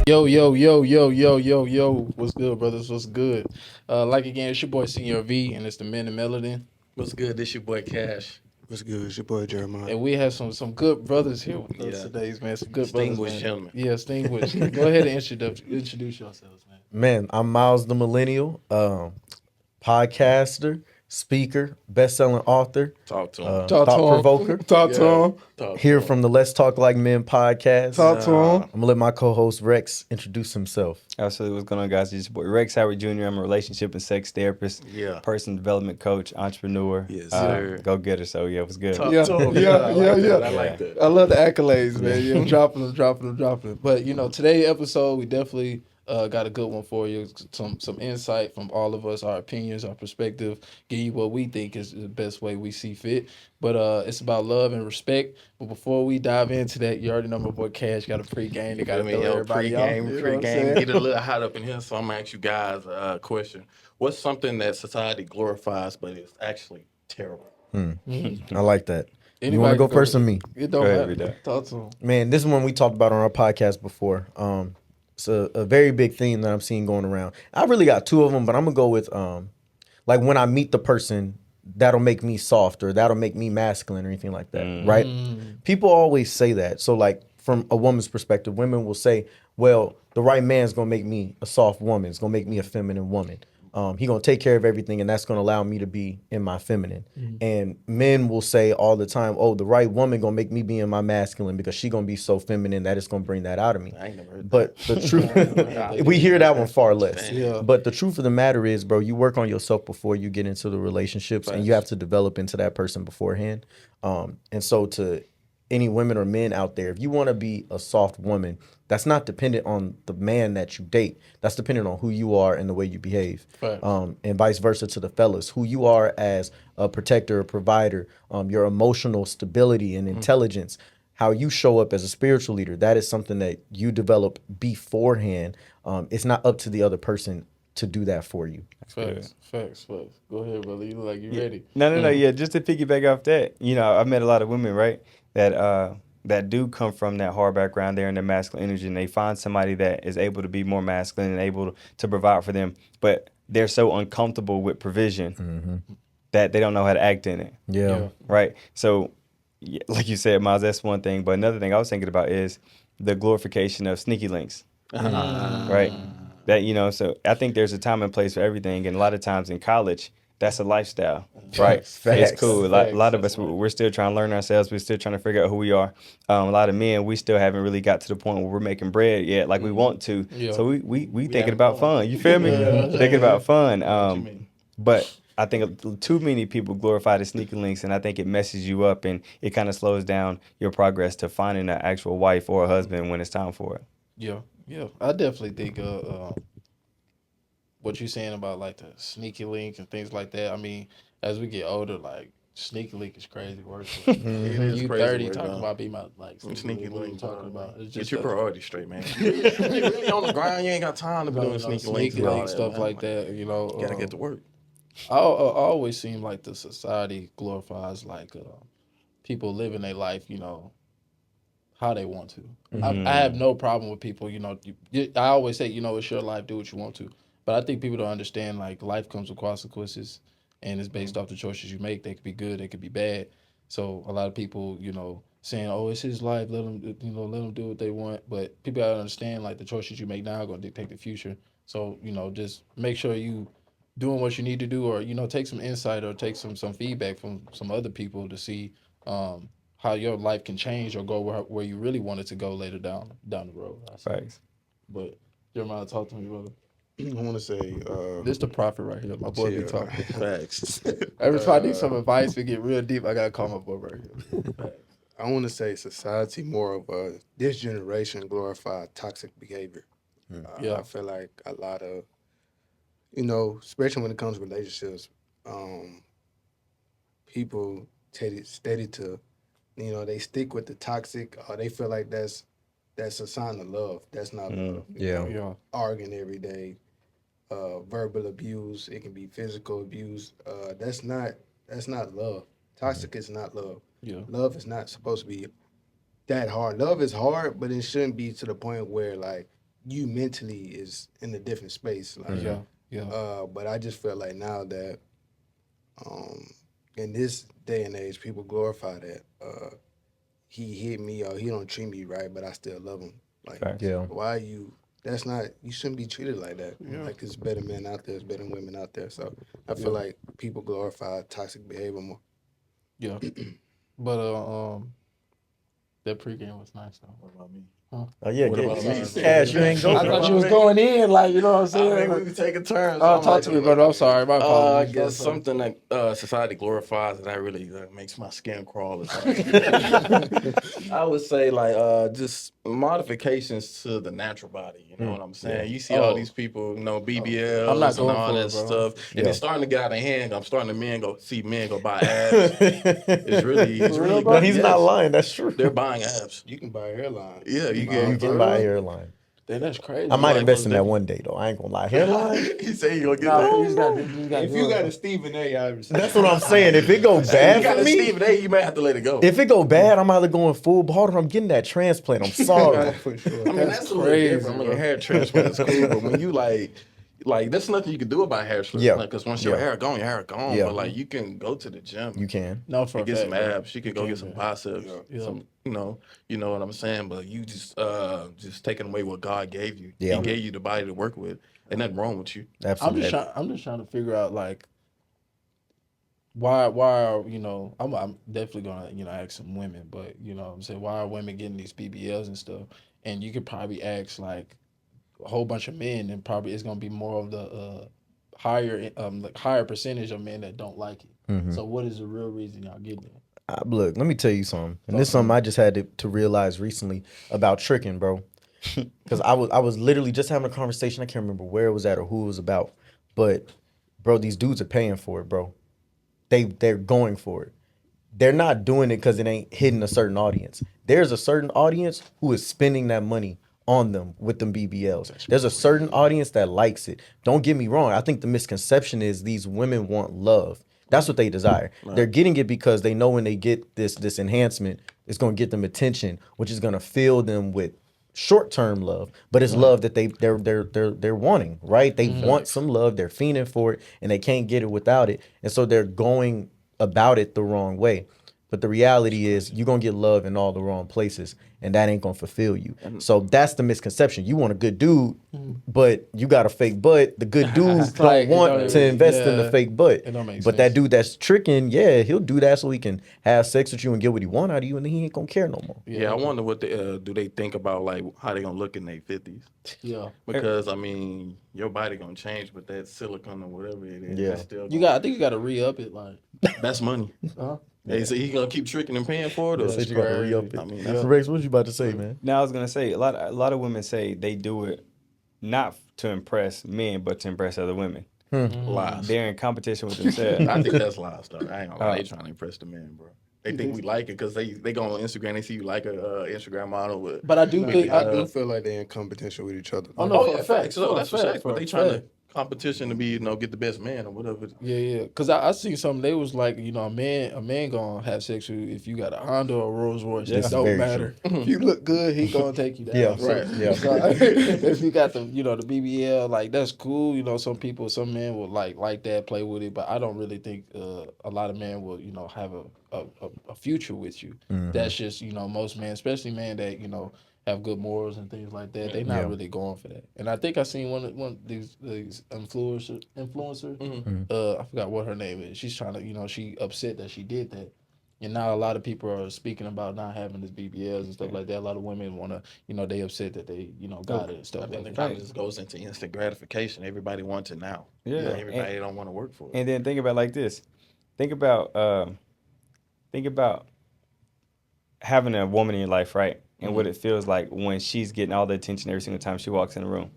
Yo, yo, yo, yo, yo, yo, yo. What's good, brothers? What's good? Like again, it's your boy Senior V, and it's the Men in Melanin. What's good? This your boy Cash. What's good? It's your boy Jeremiah. And we have some good brothers here with us Yeah. today, man. Some good brothers, Distinguished man. gentlemen. Yeah, distinguished. Go ahead and introduce yourselves, man. Man, I'm Miles the Millennial, podcaster, speaker, best-selling author, Talk to him. Talk to thought him. provoker. Talk to him. Talk Here to him. from the Let's Talk Like Men podcast. Talk to him. I'm gonna let my co-host Rex introduce himself. Absolutely. What's going on, guys? It's your boy Rex Howard Jr. I'm a relationship and sex therapist, Yeah. personal development coach, entrepreneur. Yes, sir. Go getter. So, yeah, what's good? Talk Yeah, to him. yeah, I like yeah, that. yeah. I like that. I love the accolades, man. Yeah, dropping them. But today's episode, we definitely got a good one for you. Some insight from all of us, our opinions, our perspective, give you what we think is the best way we see fit. But it's about love and respect. But before we dive into that, you already know my boy Cash got a pregame. They got to throw everybody off. Pre-game, You know what I'm pre-game. saying? Get a little hot up in here, so I'm going to ask you guys a question. What's something that society glorifies, but it's actually terrible? I like that. Anybody You want to go can first or me? It don't Go ahead, matter. Rita. Talk to him. Man, this is one we talked about on our podcast before. It's a very big theme that I'm seeing going around. I really got two of them, but I'm gonna go with like when I meet the person, that'll make me soft or that'll make me masculine or anything like that, right? People always say that. So like from a woman's perspective, women will say, well, the right man's gonna make me a soft woman. It's gonna make me a feminine woman. He gonna take care of everything, and that's gonna allow me to be in my feminine. And men will say all the time, "Oh, the right woman gonna make me be in my masculine because she gonna be so feminine that it's gonna bring that out of me." I ain't never heard But the truth, we hear that one far less. Yeah. But the truth of the matter is, bro, you work on yourself before you get into the relationships, and you have to develop into that person beforehand. And so to any women or men out there, if you want to be a soft woman, that's not dependent on the man that you date. That's dependent on who you are and the way you behave. Facts. And vice versa to the fellas, who you are as a protector, a provider, your emotional stability and intelligence, how you show up as a spiritual leader. That is something that you develop beforehand. It's not up to the other person to do that for you. Facts. Go ahead, brother. You look like you ready. No. Yeah, just to piggyback off that, I've met a lot of women, right, that do come from that hard background there in their masculine energy, and they find somebody that is able to be more masculine and able to provide for them, but they're so uncomfortable with provision that they don't know how to act in it. Yeah. Right. So, like you said, Miles, that's one thing. But another thing I was thinking about is the glorification of sneaky links. Right. That, so I think there's a time and place for everything. And a lot of times in college, that's a lifestyle. Right. Facts. It's cool. A lot of us, we're still trying to learn ourselves. We're still trying to figure out who we are. A lot of men, we still haven't really got to the point where we're making bread yet like we want to. Yeah. So we thinking about fun. You feel me? Thinking about fun. But I think too many people glorify the sneaky links, and I think it messes you up, and it kind of slows down your progress to finding an actual wife or a husband when it's time for it. Yeah. I definitely think what you're saying about like the sneaky link and things like that. I mean, as we get older, like sneaky link is crazy work. It is You crazy 30 work, talking though. about being my like Sneaky what link. you talking about. It's Get just your a- priorities straight, man. You really on the grind. You ain't got time to be doing sneaky links and all link that, stuff man. like that. You gotta get to work. I always seem like the society glorifies like people living their life, how they want to. I have no problem with people, I always say, it's your life, do what you want to. But I think people don't understand like life comes with consequences and it's based off the choices you make. They could be good, they could be bad. So a lot of people, saying, "Oh, it's his life. Let him, let them do what they want." But people gotta understand like the choices you make now are gonna dictate the future. So just make sure you doing what you need to do, or take some insight or take some feedback from some other people to see how your life can change or go where you really want it to go later down the road. I say. Facts. But Jeremiah, talk to me, brother. I want to say, This the prophet right here. My boy be yeah. talking. Facts. Every time I need some advice, we get real deep. I gotta call my boy right here. I want to say society more of this generation glorify toxic behavior. Yeah. I feel like a lot of, especially when it comes to relationships, people take it steady to, they stick with the toxic. They feel like that's a sign of love. That's not love. Yeah. Yeah. Arguing every day, verbal abuse. It can be physical abuse. That's not love. Toxic is not love. Yeah. Love is not supposed to be that hard. Love is hard, but it shouldn't be to the point where like you mentally is in a different space. Like, but I just feel like now that in this day and age, people glorify that he hit me or he don't treat me right, but I still love him. Like, why you? That's not. You shouldn't be treated like that. Like, there's better men out there, there's better women out there. So I feel like people glorify toxic behavior more. Yeah, but that pregame was nice though. What about me? Huh? Oh yeah, What about me? Cash, you ain't go. I thought you was going in, like, you know what I'm saying? We be taking turns. Oh, talk to me, brother. I'm sorry. My I apologies. guess something that society glorifies that really makes my skin crawl. Is I would say like just modifications to the natural body. You know what I'm saying? You see all these people, you know, BBLs I'm not and going all for that it, bro. stuff, and it's starting to get out of hand. I'm starting to see men go buy abs. It's really. No, he's not lying. That's true. They're buying abs. You can buy a hairline. Yeah, you can buy a hairline. That's crazy. I might invest in that one day though. I ain't gonna lie. Hairline. He said he gonna get that. If you got a Stephen A, That's what I'm saying. If it go bad You got for a me, Stephen A, you may have to let it go. if it go bad, I'm either going full bald or I'm getting that transplant. I'm sorry. for sure. I mean, that's a little crazy, different. I mean, hair transplant is cool, but when you like there's nothing you can do about hair transplant. Yeah. Because once your hair gone, your hair gone. Yeah. But like you can go to the gym. You can. No, for a Get fact, some abs. You can go get some biceps. Yeah. Some, you know what I'm saying. But you just taking away what God gave you. Yeah. He gave you the body to work with. Ain't nothing wrong with you. Absolutely. I'm just trying to figure out like why are I'm definitely gonna ask some women, but you know what I'm saying, why are women getting these BBLs and stuff? And you could probably ask like a whole bunch of men, and probably it's gonna be more of the higher percentage of men that don't like it. Mm-hmm. So what is the real reason y'all getting it? Look, let me tell you something, and this is something I just had to realize recently about tricking, bro. Because I was literally just having a conversation. I can't remember where it was at or who it was about, but bro, these dudes are paying for it, bro. They're going for it. They're not doing it because it ain't hitting a certain audience. There's a certain audience who is spending that money on them with them BBLs. There's a certain audience that likes it. Don't get me wrong. I think the misconception is these women want love. That's what they desire. Right. They're getting it because they know when they get this enhancement, it's going to get them attention, which is going to fill them with short-term love, but it's love that they're wanting, right? They want some love, they're fiending for it, and they can't get it without it. And so they're going about it the wrong way. But the reality is you're going to get love in all the wrong places, and that ain't going to fulfill you. So that's the misconception. You want a good dude, but you got a fake butt. The good dudes don't want to invest in the fake butt. But that dude that's tricking, he'll do that so he can have sex with you and get what he want out of you, and then he ain't going to care no more. Yeah, I wonder what do they think about, like, how they going to look in their 50s. Yeah. Because, I mean, your body going to change, but that silicone or whatever it is, Yeah. it's still I think you got to re-up it, like. That's money. Hey, so he gonna keep tricking and paying for it? Or You got to re-up it. I mean, Rex, what you about to say, man? Now I was gonna say a lot of women say they do it not to impress men, but to impress other women. Lies. They're in competition with themselves. I think that's lies, though. I ain't gonna lie. They trying to impress the men, bro. They think we like it because they go on Instagram. They see you like a Instagram model. With, but I do think I do feel like they're in competition with each other. Oh no, yeah, facts. So that's facts. But they trying to competition to be, get the best man or whatever. Yeah. Because I see something. They was like, a man gonna have sex with you if you got a Honda or a Rolls Royce. It don't matter. If you look good, he gonna take you down. Yeah, right. Yeah. So, if you got the the BBL, like that's cool. Some men will like that, play with it. But I don't really think a lot of men will have a future with you. Mm-hmm. That's just most men, especially men that have good morals and things like that. They're not really going for that. And I think I seen one of these influencer. I forgot what her name is. She's trying to she upset that she did that. And now a lot of people are speaking about not having this BBLs and stuff like that. A lot of women want to, they upset that they, got it and stuff I think like it that. kind of just goes into instant gratification. Everybody wants it now. Yeah. Everybody don't want to work for it. And then think about it like this. Think about having a woman in your life, right? And what it feels like when she's getting all the attention every single time she walks in the room.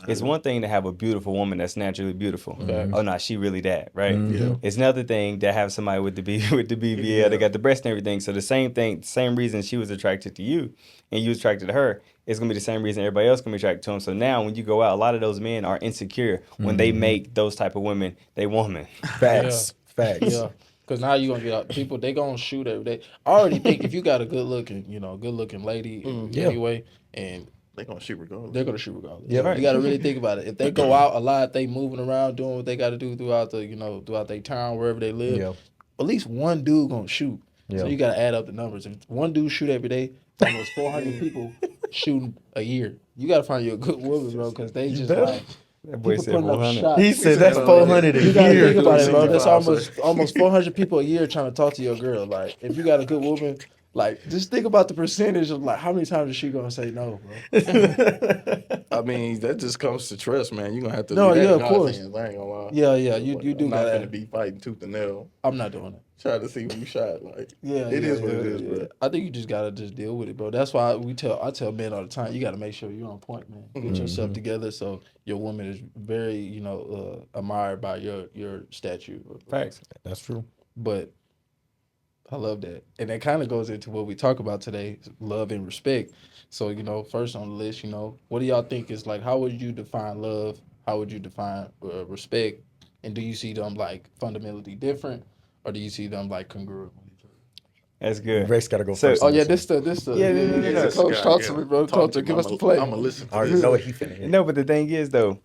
It's one thing to have a beautiful woman that's naturally beautiful. Oh no, she really that, right? Yeah. It's another thing to have somebody with the BBL, they got the breast and everything. So the same reason she was attracted to you and you was attracted to her, it's gonna be the same reason everybody else gonna be attracted to him. So now when you go out, a lot of those men are insecure when they make those type of women they woman. Facts. Yeah. Because now you're going to get people, they going to shoot every day. I already think if you got a good looking lady anyway, and They're gonna shoot regardless. They're gonna shoot regardless. Yeah, right. You got to really think about it. If they go out a lot, they moving around doing what they got to do throughout their town, wherever they live. Yeah. At least one dude gonna shoot. Yeah. So you got to add up the numbers. If one dude shoot every day, almost 400 people shooting a year. You got to find you a good woman, bro, because they just like. That boy People said putting up 400. shots. He said that's 400 a You gotta year. think about it, bro. That's 65, almost 400 people a year trying to talk to your girl. Like, if you got a good woman, like, just think about the percentage of like how many times is she gonna say no, bro? I mean, that just comes to trust, man. You're gonna have to. No, leave that yeah, in of God's course. hands. I ain't gonna lie. Yeah, you do I'm not gotta. gonna be fighting tooth and nail, I'm not doing it. trying to see who shot. Like, Yeah, it is what it yeah, is, bro. I think you just gotta just deal with it, bro. That's why I tell men all the time, you gotta make sure you're on point, man. Get yourself together so your woman is very, admired by your statue. Facts. That's true. But I love that. And that kind of goes into what we talk about today, love and respect. So, first on the list, what do y'all think is like, how would you define love? How would you define respect? And do you see them like fundamentally different, or do you see them like congruent with each other? That's good. Rex got to go So- first. Oh on yeah, this this the coach. Talk to me, bro. Talk to me. Give us the play. I'm gonna listen. one. I already know what he finna hit. No, but the thing is, though,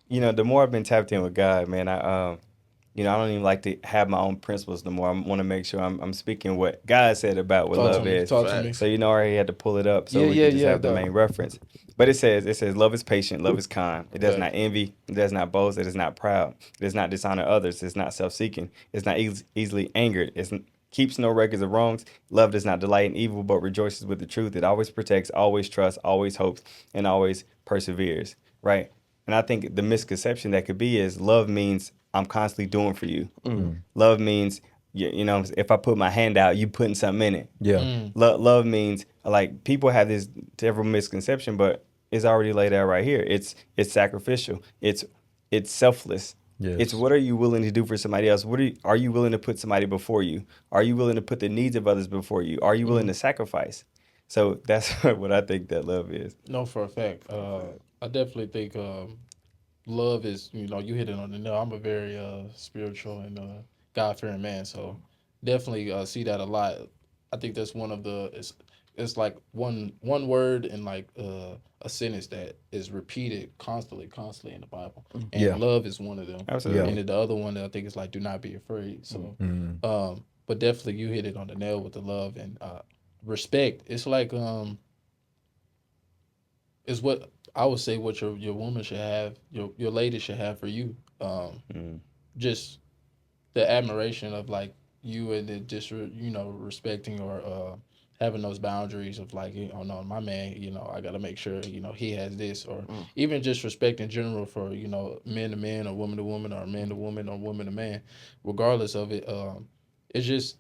the more I've been tapped in with God, man, I don't even like to have my own principles no more. I want to make sure I'm speaking what God said about what love is. Talk to me. So I already had to pull it up so Yeah, we can just have the though. main reference. But it says love is patient, love is kind. It does Okay. not envy, it does not boast, it is not proud, it does not dishonor others, it's not self-seeking, it's not easily angered, keeps no records of wrongs. Love does not delight in evil, but rejoices with the truth. It always protects, always trusts, always hopes, and always perseveres. Right? And I think the misconception that could be is love means I'm constantly doing for you. Love means, if I put my hand out, you putting something in it. Yeah. Love means, like, people have this terrible misconception, but it's already laid out right here. It's sacrificial. It's selfless. Yes. It's what are you willing to do for somebody else? Are you willing to put somebody before you? Are you willing to put the needs of others before you? Are you willing to sacrifice? So that's what I think that love is. No, for a fact. I definitely think love is, you hit it on the nail. I'm a very spiritual and God-fearing man, so definitely see that a lot. I think that's one of it's like one word in like a sentence that is repeated constantly in the Bible, and Yeah. love is one of them. Absolutely. And then the other one that I think is like, do not be afraid. So, but definitely you hit it on the nail with the love and respect. It's like is what I would say what your woman should have, your lady should have for you. Just the admiration of like you and the just respecting or having those boundaries of like, no, my man, I got to make sure he has this, or even just respect in general for men to men or woman to woman or man to woman or woman to man, regardless of it. It's just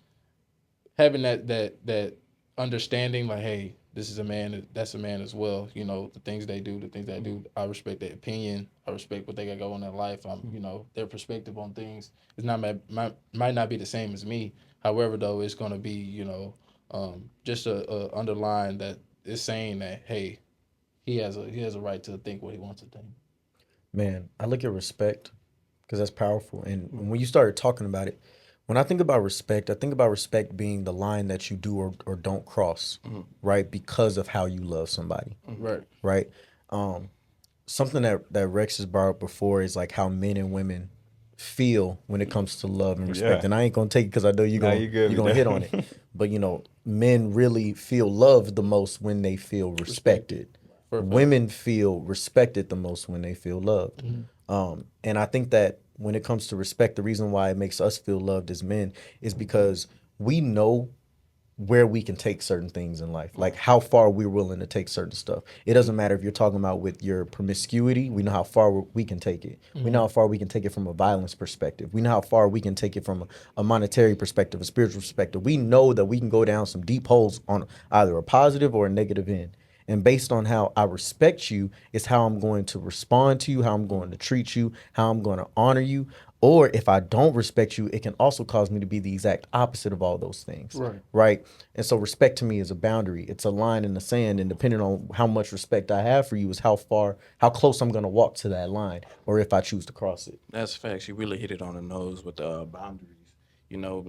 having that understanding, like, hey, this is a man, that's a man as well. The things they do, I respect their opinion. I respect what they got going in their life. Their perspective on things is might not be the same as me. However, though, it's going to be, just a underline that is saying that, hey, he has a right to think what he wants to think. Man, I look at respect because that's powerful. And when you started talking about it, when I think about respect, I think about respect being the line that you do or don't cross, right? Because of how you love somebody, right? Something that Rex has brought up before is like how men and women feel when it comes to love and respect. Yeah. And I ain't gonna take it because I know you're gonna hit on it. But men really feel loved the most when they feel respected. Women feel respected the most when they feel loved. And I think that when it comes to respect, the reason why it makes us feel loved as men is because we know where we can take certain things in life, like how far we're willing to take certain stuff. It doesn't matter if you're talking about with your promiscuity. We know how far we can take it. We know how far we can take it from a violence perspective. We know how far we can take it from a monetary perspective, a spiritual perspective. We know that we can go down some deep holes on either a positive or a negative end. And based on how I respect you is how I'm going to respond to you, how I'm going to treat you, how I'm going to honor you. Or if I don't respect you, it can also cause me to be the exact opposite of all those things. Right. And so respect to me is a boundary. It's a line in the sand. And depending on how much respect I have for you is how close I'm going to walk to that line, or if I choose to cross it. That's facts. You really hit it on the nose with the boundaries.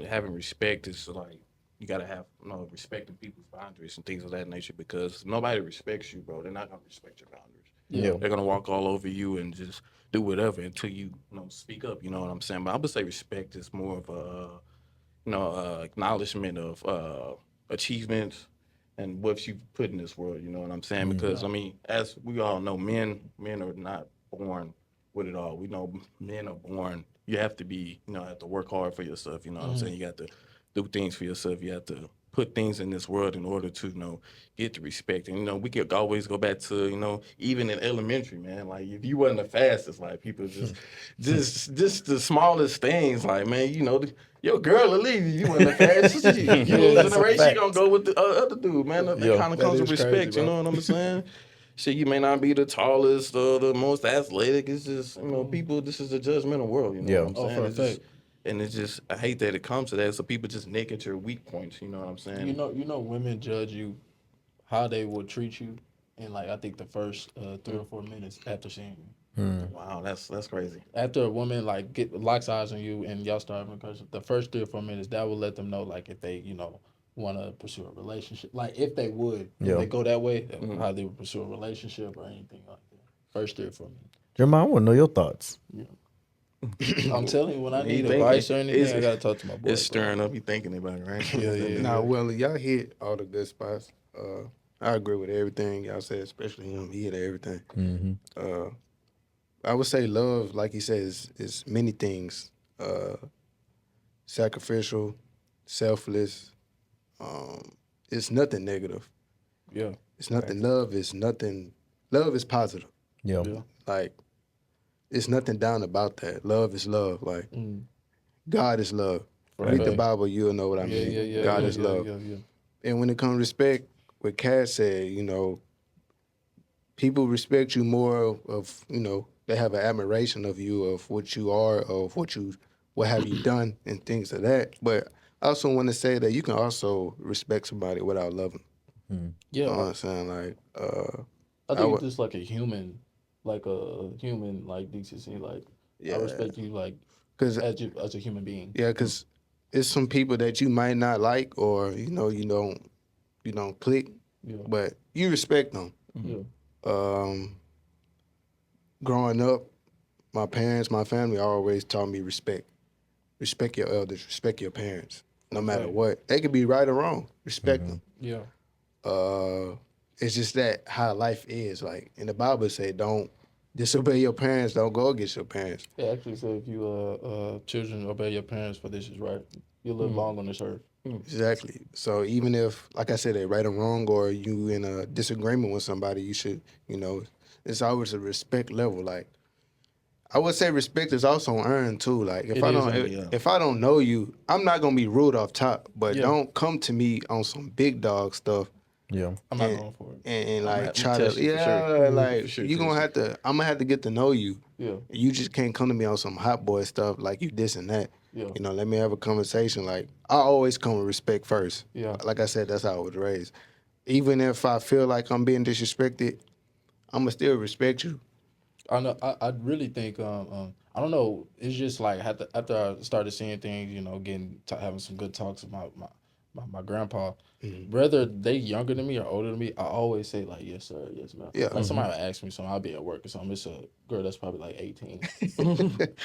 Having respect is like, you gotta have respecting people's boundaries and things of that nature, because nobody respects you, bro. They're not gonna respect your boundaries. Yeah. They're gonna walk all over you and just do whatever until you speak up. You know what I'm saying? But I would say respect is more of a acknowledgement of achievements and what you put in this world. You know what I'm saying? Because I mean, as we all know, men are not born with it all. We know men are born. You have to be, have to work hard for yourself. You know what I'm saying? You got to do things for yourself. You have to put things in this world in order to, get the respect. And, we could always go back to, even in elementary, man, like if you wasn't the fastest, like people just the smallest things, like, man, your girl will leave you. You wasn't the fastest. You losing the race, she gonna go with the other dude, man. That kind of comes with respect, you know what I'm saying? Shit, you may not be the tallest or the most athletic. It's just, people, this is a judgmental world, you know what I'm saying? It's just, I hate that it comes to that. So people just nick at your weak points, you know what I'm saying? Women judge you how they will treat you in, like, I think the first 3 or 4 minutes after seeing you. Wow, that's crazy. After a woman, like, locks eyes on you and y'all start having a conversation, the first 3 or 4 minutes, that will let them know, like, if they, want to pursue a relationship. Like, if they would, if they go that way, how they would pursue a relationship or anything like that. First 3 or 4 minutes. Jeremiah, I want to know your thoughts. Yeah. I'm telling you, when I need advice or anything, I got to talk to my boy. It's stirring up. You thinking about it, right? Yeah. Nah, well, y'all hit all the good spots. I agree with everything y'all said, especially him. He hit everything. I would say love, like he says, is many things. Sacrificial, selfless. It's nothing negative. Yeah. It's nothing. Love is nothing. Love is positive. Yeah. Like, it's nothing down about that. Love is love. Like, God is love. Read the Bible, you'll know what I mean. God is love. Yeah. And when it comes to respect, what Cass said, people respect you more of they have an admiration of you, of what you are, of what have you done, and things of that. But I also want to say that you can also respect somebody without loving. Yeah. You know what I'm saying? Like, I think it's just like a human decency. Like, I respect you, like, as a human being. Yeah, because it's some people that you might not like, or you don't click, but you respect them. Growing up, my parents, my family always taught me respect. Respect your elders, respect your parents, no matter what. They could be right or wrong. Respect them. Yeah. It's just that how life is. Like, in the Bible say, don't disobey your parents, don't go against your parents. It actually said if you children obey your parents, for this is right, you'll live long on this earth. Exactly. So even if, like I said, they're right or wrong, or you in a disagreement with somebody, you should, it's always a respect level. Like, I would say respect is also earned too. Like, if I don't know you, I'm not gonna be rude off top, but don't come to me on some big dog stuff. Yeah, I'm not going for it. And like try to, you gonna have to. I'm gonna have to get to know you. Yeah, you just can't come to me on some hot boy stuff like you this and that. Yeah, let me have a conversation. Like, I always come with respect first. Yeah, like I said, that's how I was raised. Even if I feel like I'm being disrespected, I'm gonna still respect you. I know. I really think I don't know. It's just like after I started seeing things, having some good talks with my grandpa. Whether they younger than me or older than me, I always say like, yes sir, yes ma'am. Yeah. Like somebody ask me something, I'll be at work or something. It's a girl that's probably like 18,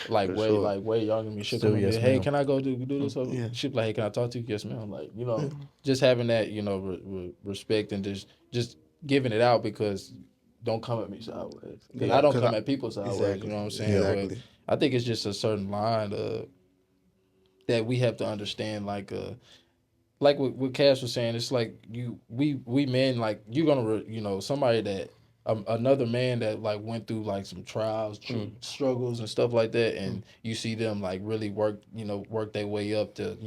like way younger than me. She'll come and be, hey, can I go do this? Yeah. She'll be like, hey, can I talk to you? Yes ma'am. Like, just having that, respect and just giving it out, because don't come at me sideways. Because I don't come at people sideways. Exactly. You know what I'm saying? Exactly. But I think it's just a certain line that we have to understand, like what Cass was saying. It's like we men, like, you're gonna somebody that another man that like went through like some trials, struggles and stuff like that, and you see them like really work their way up to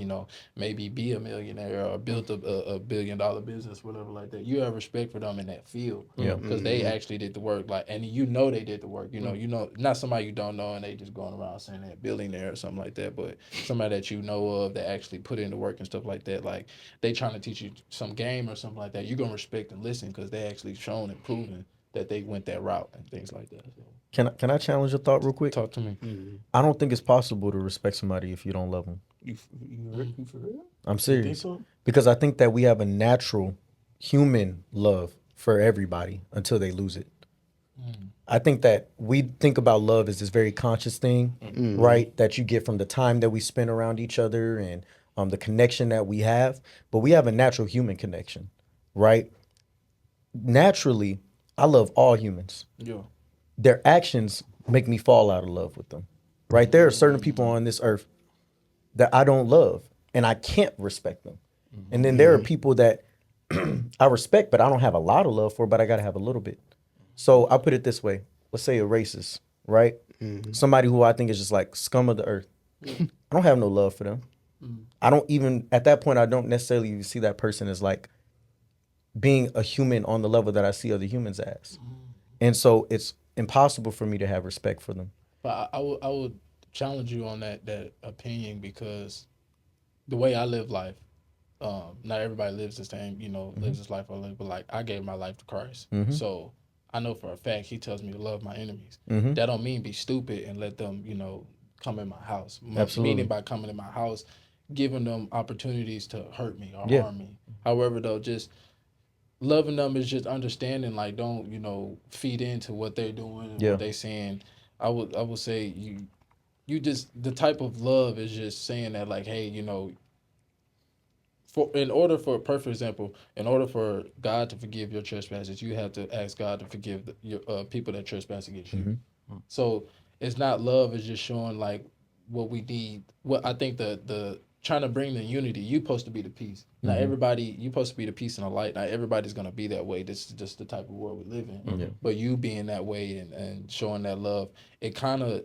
maybe be a millionaire or build a $1 billion business, whatever like that. You have respect for them in that field, because they actually did the work, like, and they did the work. Not somebody you don't know and they just going around saying they're a billionaire or something like that, but somebody that you know of that actually put in the work and stuff like that. Like, they trying to teach you some game or something like that. You're gonna respect and listen, because they actually shown and proven that they went that route and things like that. So. Can I challenge your thought real quick? Talk to me. I don't think it's possible to respect somebody if you don't love them. You for real? I'm You think serious. so? Because I think that we have a natural human love for everybody until they lose it. I think that we think about love as this very conscious thing, right? That you get from the time that we spend around each other and the connection that we have. But we have a natural human connection, right? Naturally, I love all humans. Yeah. Their actions make me fall out of love with them, right? There are certain people on this earth that I don't love and I can't respect them. And then there are people that I respect, but I don't have a lot of love for, but I got to have a little bit. So I put it this way. Let's say a racist, right? Somebody who I think is just like scum of the earth. I don't have no love for them. I don't even, at that point, I don't necessarily even see that person as like being a human on the level that I see other humans as. And so it's impossible for me to have respect for them. But I would challenge you on that opinion because the way I live life, not everybody lives the same, lives this life I live, but like I gave my life to Christ. So I know for a fact he tells me to love my enemies. That don't mean be stupid and let them, come in my house. Absolutely. Meaning by coming in my house, giving them opportunities to hurt me or Yeah. harm me. However, though, just loving them is just understanding, like don't, feed into what they're doing and Yeah. what they saying. I would say you just the type of love is just saying that like, hey, for in order for perfect example, in order for God to forgive your trespasses, you have to ask God to forgive your people that trespass against you. So it's not love; it's just showing like what we need. What I think the trying to bring the unity. You supposed to be the peace. Not everybody. You supposed to be the peace and the light. Not everybody's gonna be that way. This is just the type of world we live in. But you being that way and showing that love, it kind of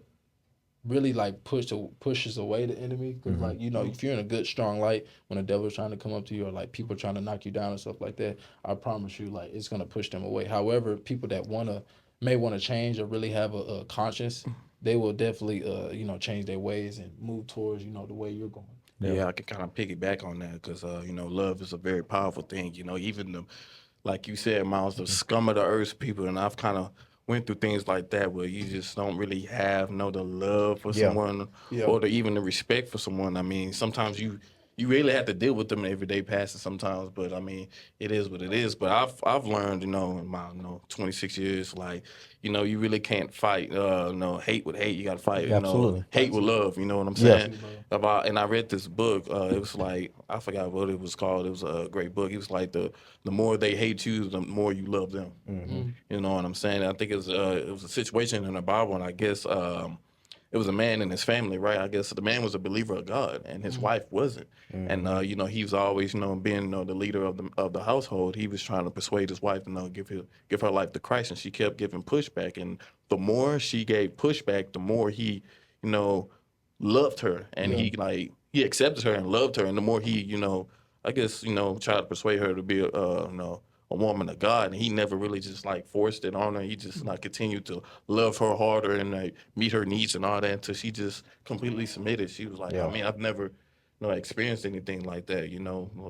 really like pushes away the enemy because like if you're in a good strong light when the devil's trying to come up to you or like people trying to knock you down and stuff like that, I promise you like it's gonna push them away. However, people that may want to change or really have a conscience, they will definitely change their ways and move towards the way you're going. Yeah, I can kind of piggyback on that because love is a very powerful thing. Even the, like you said, Miles, the scum of the earth people, and I've kind of went through things like that where you just don't really have the love for someone or even the respect for someone. I mean, sometimes you really have to deal with them everyday passes sometimes, but I mean, it is what it is. But I've learned, in my 26 years, like, you really can't fight hate with hate. You got to fight, Absolutely. hate with love. You know what I'm saying? And I read this book. It was like, I forgot what it was called. It was a great book. It was like the more they hate you, the more you love them. You know what I'm saying? I think it was a situation in the Bible, and I guess it was a man in his family, right? I guess the man was a believer of God, and his wife wasn't. And he was always, being the leader of the household. He was trying to persuade his wife to give her life to Christ, and she kept giving pushback. And the more she gave pushback, the more he, loved her, and he accepted her and loved her, and the more he, I guess, tried to persuade her to be a woman of God, and he never really just like forced it on her. He just like continued to love her harder and like meet her needs and all that until she just completely submitted. She was like, I mean, I've never experienced anything like that.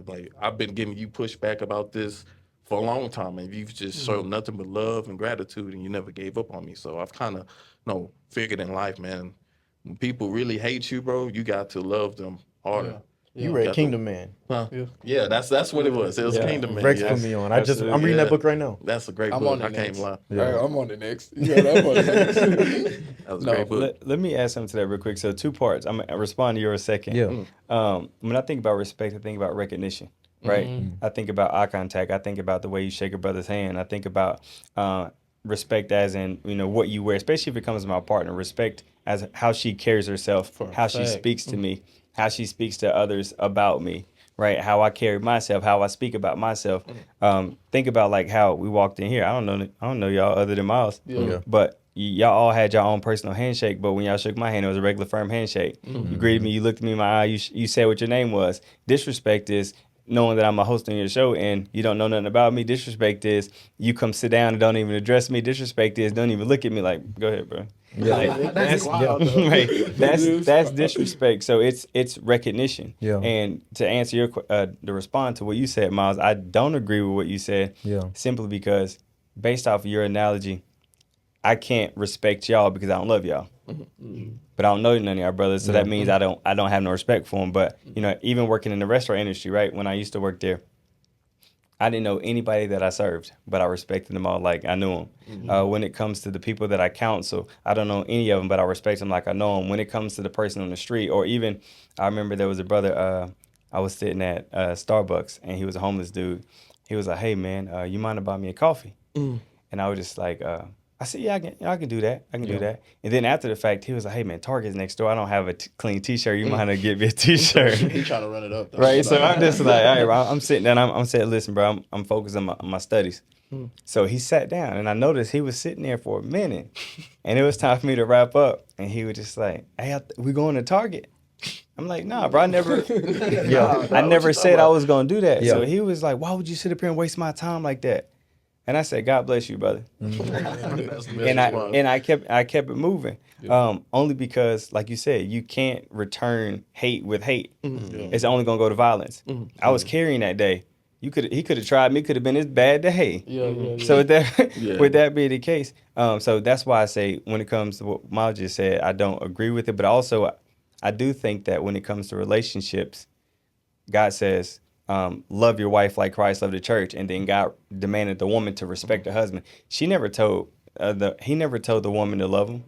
Like I've been giving you pushback about this for a long time, and you've just showed nothing but love and gratitude, and you never gave up on me. So I've kind of figured in life, man, when people really hate you, bro, you got to love them harder. You read Kingdom Man. Huh? Yeah, that's what it was. It was Kingdom Man. Rex Yeah. put me on. I'm reading that book right now. That's a great I'm book. on the I can't next. lie. I'm on the next. I'm on the next. That was a great book. Let me add something to that real quick. So 2 parts. I'm gonna respond to yours second. Yeah. When I think about respect, I think about recognition. Right. I think about eye contact. I think about the way you shake a brother's hand. I think about respect as in what you wear, especially if it comes to my partner. Respect as how she carries herself, how she speaks to me, how she speaks to others about me, right? How I carry myself, how I speak about myself. Think about like how we walked in here. I don't know y'all other than Miles, but y'all all had your own personal handshake. But when y'all shook my hand, it was a regular firm handshake. You greeted me, you looked me in my eye, you said what your name was. Disrespect is knowing that I'm a host on your show and you don't know nothing about me. Disrespect is you come sit down and don't even address me. Disrespect is don't even look at me like, go ahead, bro. Yeah. Like, That's wild, though. right. That's disrespect. So it's recognition. Yeah. And to answer your to respond to what you said, Miles, I don't agree with what you said. Yeah. Simply because based off of your analogy, I can't respect y'all because I don't love y'all. But I don't know none of y'all brothers, so that means I don't have no respect for them. But you know, even working in the restaurant industry, right? When I used to work there, I didn't know anybody that I served, but I respected them all like I knew them. When it comes to the people that I counsel, I don't know any of them, but I respect them like I know them. When it comes to the person on the street, or even, I remember there was a brother, I was sitting at Starbucks, and he was a homeless dude. He was like, "Hey man, you mind to buy me a coffee?" And I was just like, I said, "Yeah, I can do that. I can do that." And then after the fact, he was like, "Hey man, Target's next door. I don't have a clean T-shirt. You mind to get me a T-shirt?" He trying to run it up, though. Right. So I'm just like, all right, bro, I'm sitting down. I'm saying, "Listen, bro, I'm focused on my studies." So he sat down, and I noticed he was sitting there for a minute, and it was time for me to wrap up. And he was just like, "Hey, we going to Target?" I'm like, "Nah, bro, I never said I was gonna do that." Yeah. So he was like, "Why would you sit up here and waste my time like that?" And I said, "God bless you, brother." And I kept it moving. Only because, like you said, you can't return hate with hate. It's only gonna go to violence. I was carrying that day. He could have tried me. Could have been as bad to hate. So with that being the case, so that's why I say when it comes to what Miles just said, I don't agree with it. But also, I do think that when it comes to relationships, God says, love your wife like Christ loved the church, and then God demanded the woman to respect her husband. He never told the woman to love him,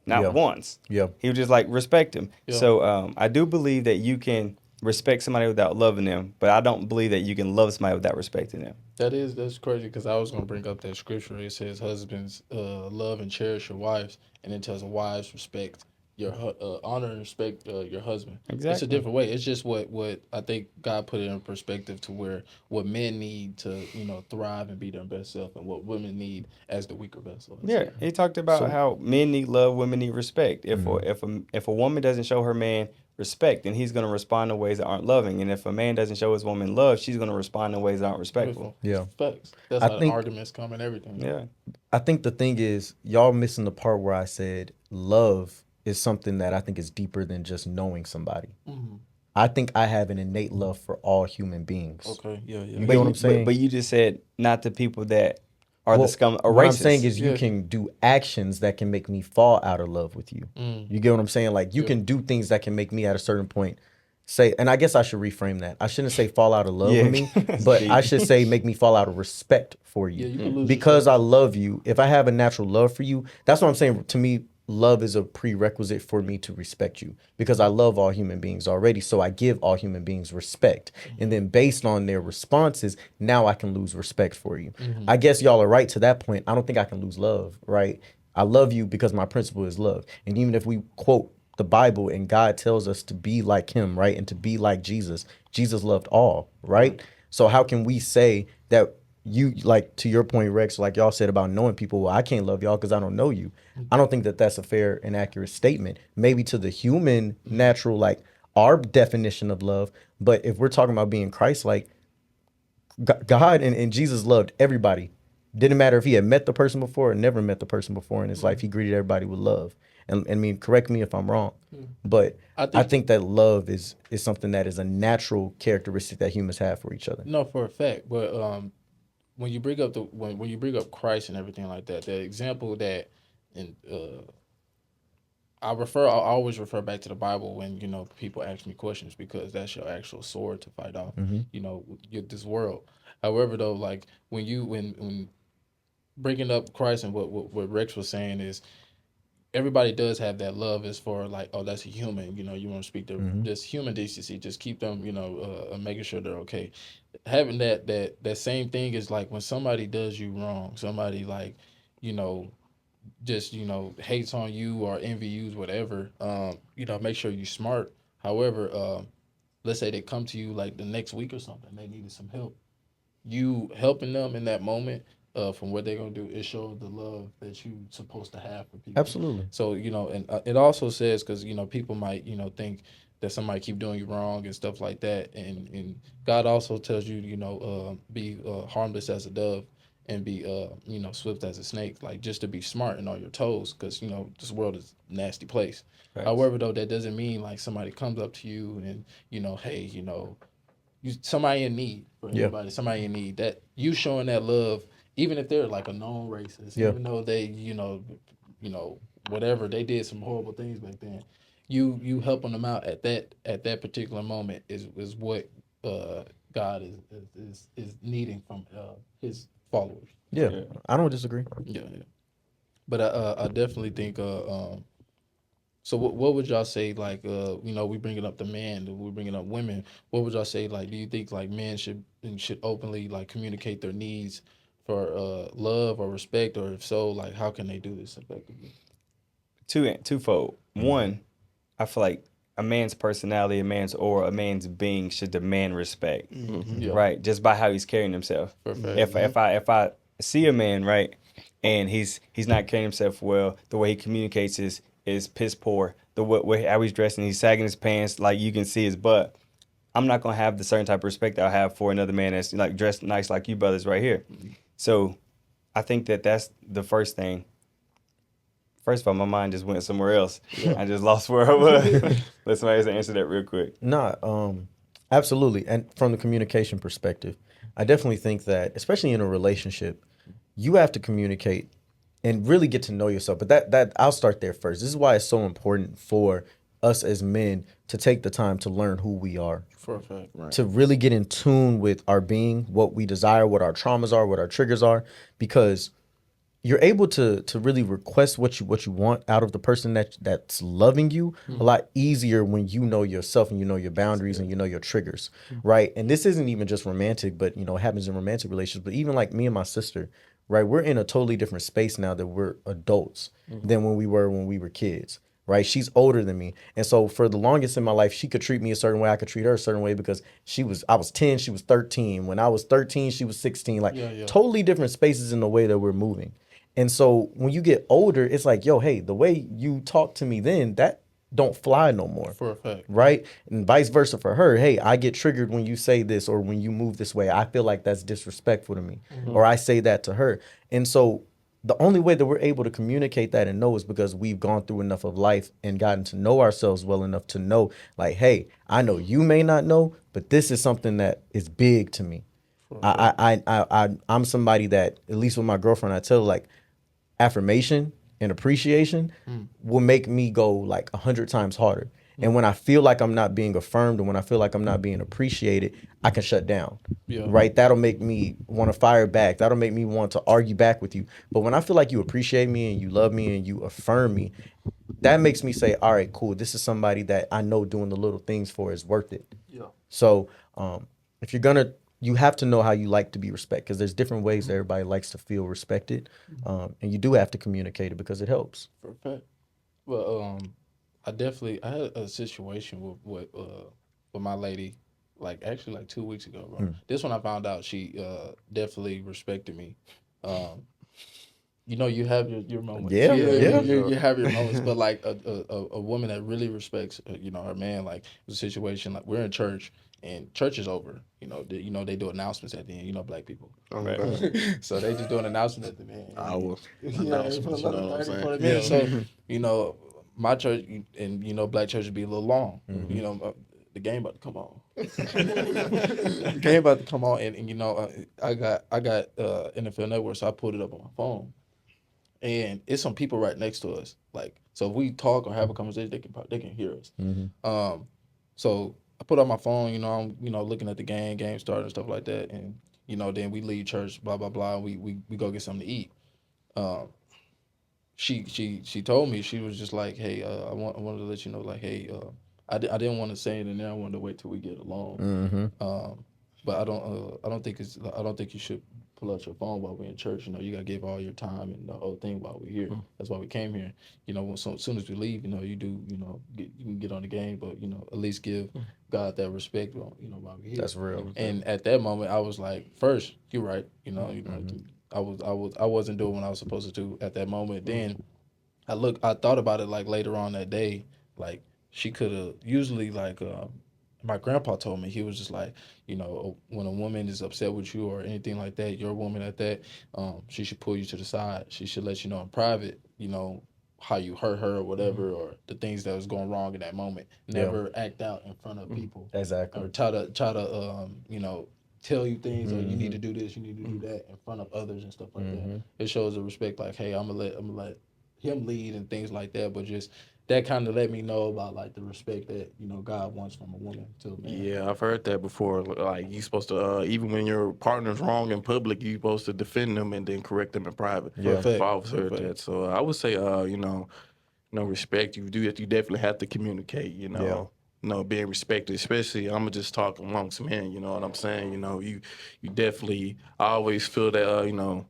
not once. Yeah. He was just like, respect him. Yeah. So I do believe that you can respect somebody without loving them, but I don't believe that you can love somebody without respecting them. That's crazy, because I was gonna bring up that scripture. It says, "Husbands, love and cherish your wives," and it tells wives, respect your honor and respect your husband. Exactly. It's a different way. It's just what I think God put it in perspective to where what men need to thrive and be their best self, and what women need as the weaker vessel. Yeah, he talked about how men need love, women need respect. If a woman doesn't show her man respect, then he's going to respond in ways that aren't loving. And if a man doesn't show his woman love, she's going to respond in ways that aren't respectful. Yeah. Facts. That's how the arguments come and everything. Yeah. I think the thing is, y'all missing the part where I said love is something that I think is deeper than just knowing somebody. I think I have an innate love for all human beings. Okay. Yeah. You get what I'm saying? But you just said not the people that are the scum or what racist. I'm saying is you can do actions that can make me fall out of love with you. You get what I'm saying? Like you can do things that can make me at a certain point say, and I guess I should reframe that. I shouldn't say fall out of love with me, but I should say make me fall out of respect for you. You can lose because I love you. If I have a natural love for you, that's what I'm saying. To me, love is a prerequisite for me to respect you, because I love all human beings already. So I give all human beings respect. And then based on their responses, now I can lose respect for you. I guess y'all are right to that point. I don't think I can lose love, right? I love you because my principle is love. And even if we quote the Bible and God tells us to be like him, right? And to be like Jesus, Jesus loved all, right? So how can we say that you, like to your point, Rex, like y'all said about knowing people, well, I can't love y'all because I don't know you. I don't think that that's a fair and accurate statement. Maybe to the human natural, like our definition of love. But if we're talking about being Christ-like, God and Jesus loved everybody. Didn't matter if he had met the person before or never met the person before in his life. He greeted everybody with love. And I mean, correct me if I'm wrong, but I think that love is something that is a natural characteristic that humans have for each other. No, for a fact. But when you bring up when you bring up Christ and everything like that, the example that, and I always refer back to the Bible when people ask me questions, because that's your actual sword to fight off this world. However, though, like when bringing up Christ and what Rex was saying is, everybody does have that love as for like, oh, that's a human, you want to speak to just human decency, just keep them, making sure they're okay. Having that same thing is like when somebody does you wrong, somebody like, just, hates on you or envy you, whatever, make sure you're smart. However, let's say they come to you like the next week or something, they needed some help. You helping them in that moment, from what they're gonna do, it shows the love that you're supposed to have for people. Absolutely. So and it also says, because people might think that somebody keep doing you wrong and stuff like that, and God also tells you be harmless as a dove and be swift as a snake, like just to be smart and on your toes, because this world is a nasty place. Right. However, though, that doesn't mean like somebody comes up to you and hey, you somebody in need, for anybody, somebody in need, that you showing that love, even if they're like a known racist, even though they, whatever, they did some horrible things back then, you helping them out at that particular moment is what God is needing from his followers. Yeah, I don't disagree. Yeah. But I definitely think so what would y'all say, like, we bringing up the man, we bringing up women. What would y'all say, like, do you think, like, men should openly, like, communicate their needs for love or respect, or if so, like, how can they do this effectively? Twofold. One, I feel like a man's personality, a man's aura, a man's being should demand respect, right? Just by how he's carrying himself. If I see a man, right, and he's not carrying himself well, the way he communicates is piss poor. The way how he's dressing, he's sagging his pants, like you can see his butt. I'm not gonna have the certain type of respect that I have for another man that's like dressed nice like you brothers right here. So I think that's the first thing. First of all, my mind just went somewhere else. Yeah. I just lost where I was. Let somebody answer that real quick. Absolutely. And from the communication perspective, I definitely think that, especially in a relationship, you have to communicate and really get to know yourself. But that I'll start there first. This is why it's so important for us as men to take the time to learn who we are. For a fact, right. To really get in tune with our being, what we desire, what our traumas are, what our triggers are, because you're able to really request what you want out of the person that's loving you a lot easier when you know yourself and you know your boundaries and you know your triggers, right? And this isn't even just romantic, but it happens in romantic relationships. But even like me and my sister, right? We're in a totally different space now that we're adults than when we were kids, right? She's older than me, and so for the longest in my life, she could treat me a certain way, I could treat her a certain way because I was 10, she was 13. When I was 13, she was 16. Totally different spaces in the way that we're moving. And so when you get older, it's like, yo, hey, the way you talk to me then, that don't fly no more. For a fact. Right? And vice versa for her. Hey, I get triggered when you say this or when you move this way. I feel like that's disrespectful to me. Or I say that to her. And so the only way that we're able to communicate that and know is because we've gone through enough of life and gotten to know ourselves well enough to know, like, hey, I know you may not know, but this is something that is big to me. I'm somebody that, at least with my girlfriend, I tell her, like, affirmation and appreciation will make me go like 100 times harder. And when I feel like I'm not being affirmed and when I feel like I'm not being appreciated, I can shut down. Right? That'll make me want to fire back. That'll make me want to argue back with you. But when I feel like you appreciate me and you love me and you affirm me, that makes me say, all right, cool. This is somebody that I know doing the little things for is worth it. So if you have to know how you like to be respected, because there's different ways that everybody likes to feel respected. And you do have to communicate it because it helps. For a fact. Well, I had a situation with my lady, like 2 weeks ago, bro. This one I found out she definitely respected me. You have your moments. Yeah. You have your moments, but like a woman that really respects, her man. Like, it was a situation like we're in church and church is over. They do announcements at the end. Black people. Right. So they just do an announcement at the end. Announcements. You know what I'm saying? So my church and black church would be a little long. The game about to come on. The game about to come on, and I got NFL Network, so I put it up on my phone. And it's some people right next to us. Like, so if we talk or have a conversation, they can hear us. So I put on my phone, I'm looking at the game started and stuff like that, and then we leave church, blah blah blah. We go get something to eat. She told me, she was just like, hey, I wanted to let you know, like, hey, I didn't want to say it, and then I wanted to wait till we get along. But I don't think you should pull out your phone while we're in church. You gotta give all your time and the whole thing while we're here. That's why we came here. As soon as we leave, you can get on the game, but at least give God that respect, while we're here. That's real. And at that moment, I was like, first, you're right. I wasn't doing what I was supposed to do at that moment. Then I thought about it like later on that day, like she could have usually like. My grandpa told me, he was just like, when a woman is upset with you or anything like that, your woman at that, she should pull you to the side. She should let you know in private, how you hurt her or whatever, or the things that was going wrong in that moment. Never act out in front of people. Exactly. Or try to tell you things or you need to do this, you need to do that in front of others and stuff like that. It shows the respect, like, hey, I'm gonna let him lead and things like that. But just that kind of let me know about like the respect that God wants from a woman to a man. Yeah, I've heard that before. Like you supposed to, even when your partner's wrong in public, you supposed to defend them and then correct them in private. Yeah. I've always heard that. So I would say, respect. You definitely have to communicate. Being respected, especially I'm gonna just talk amongst men. You know what I'm saying? You definitely. I always feel that.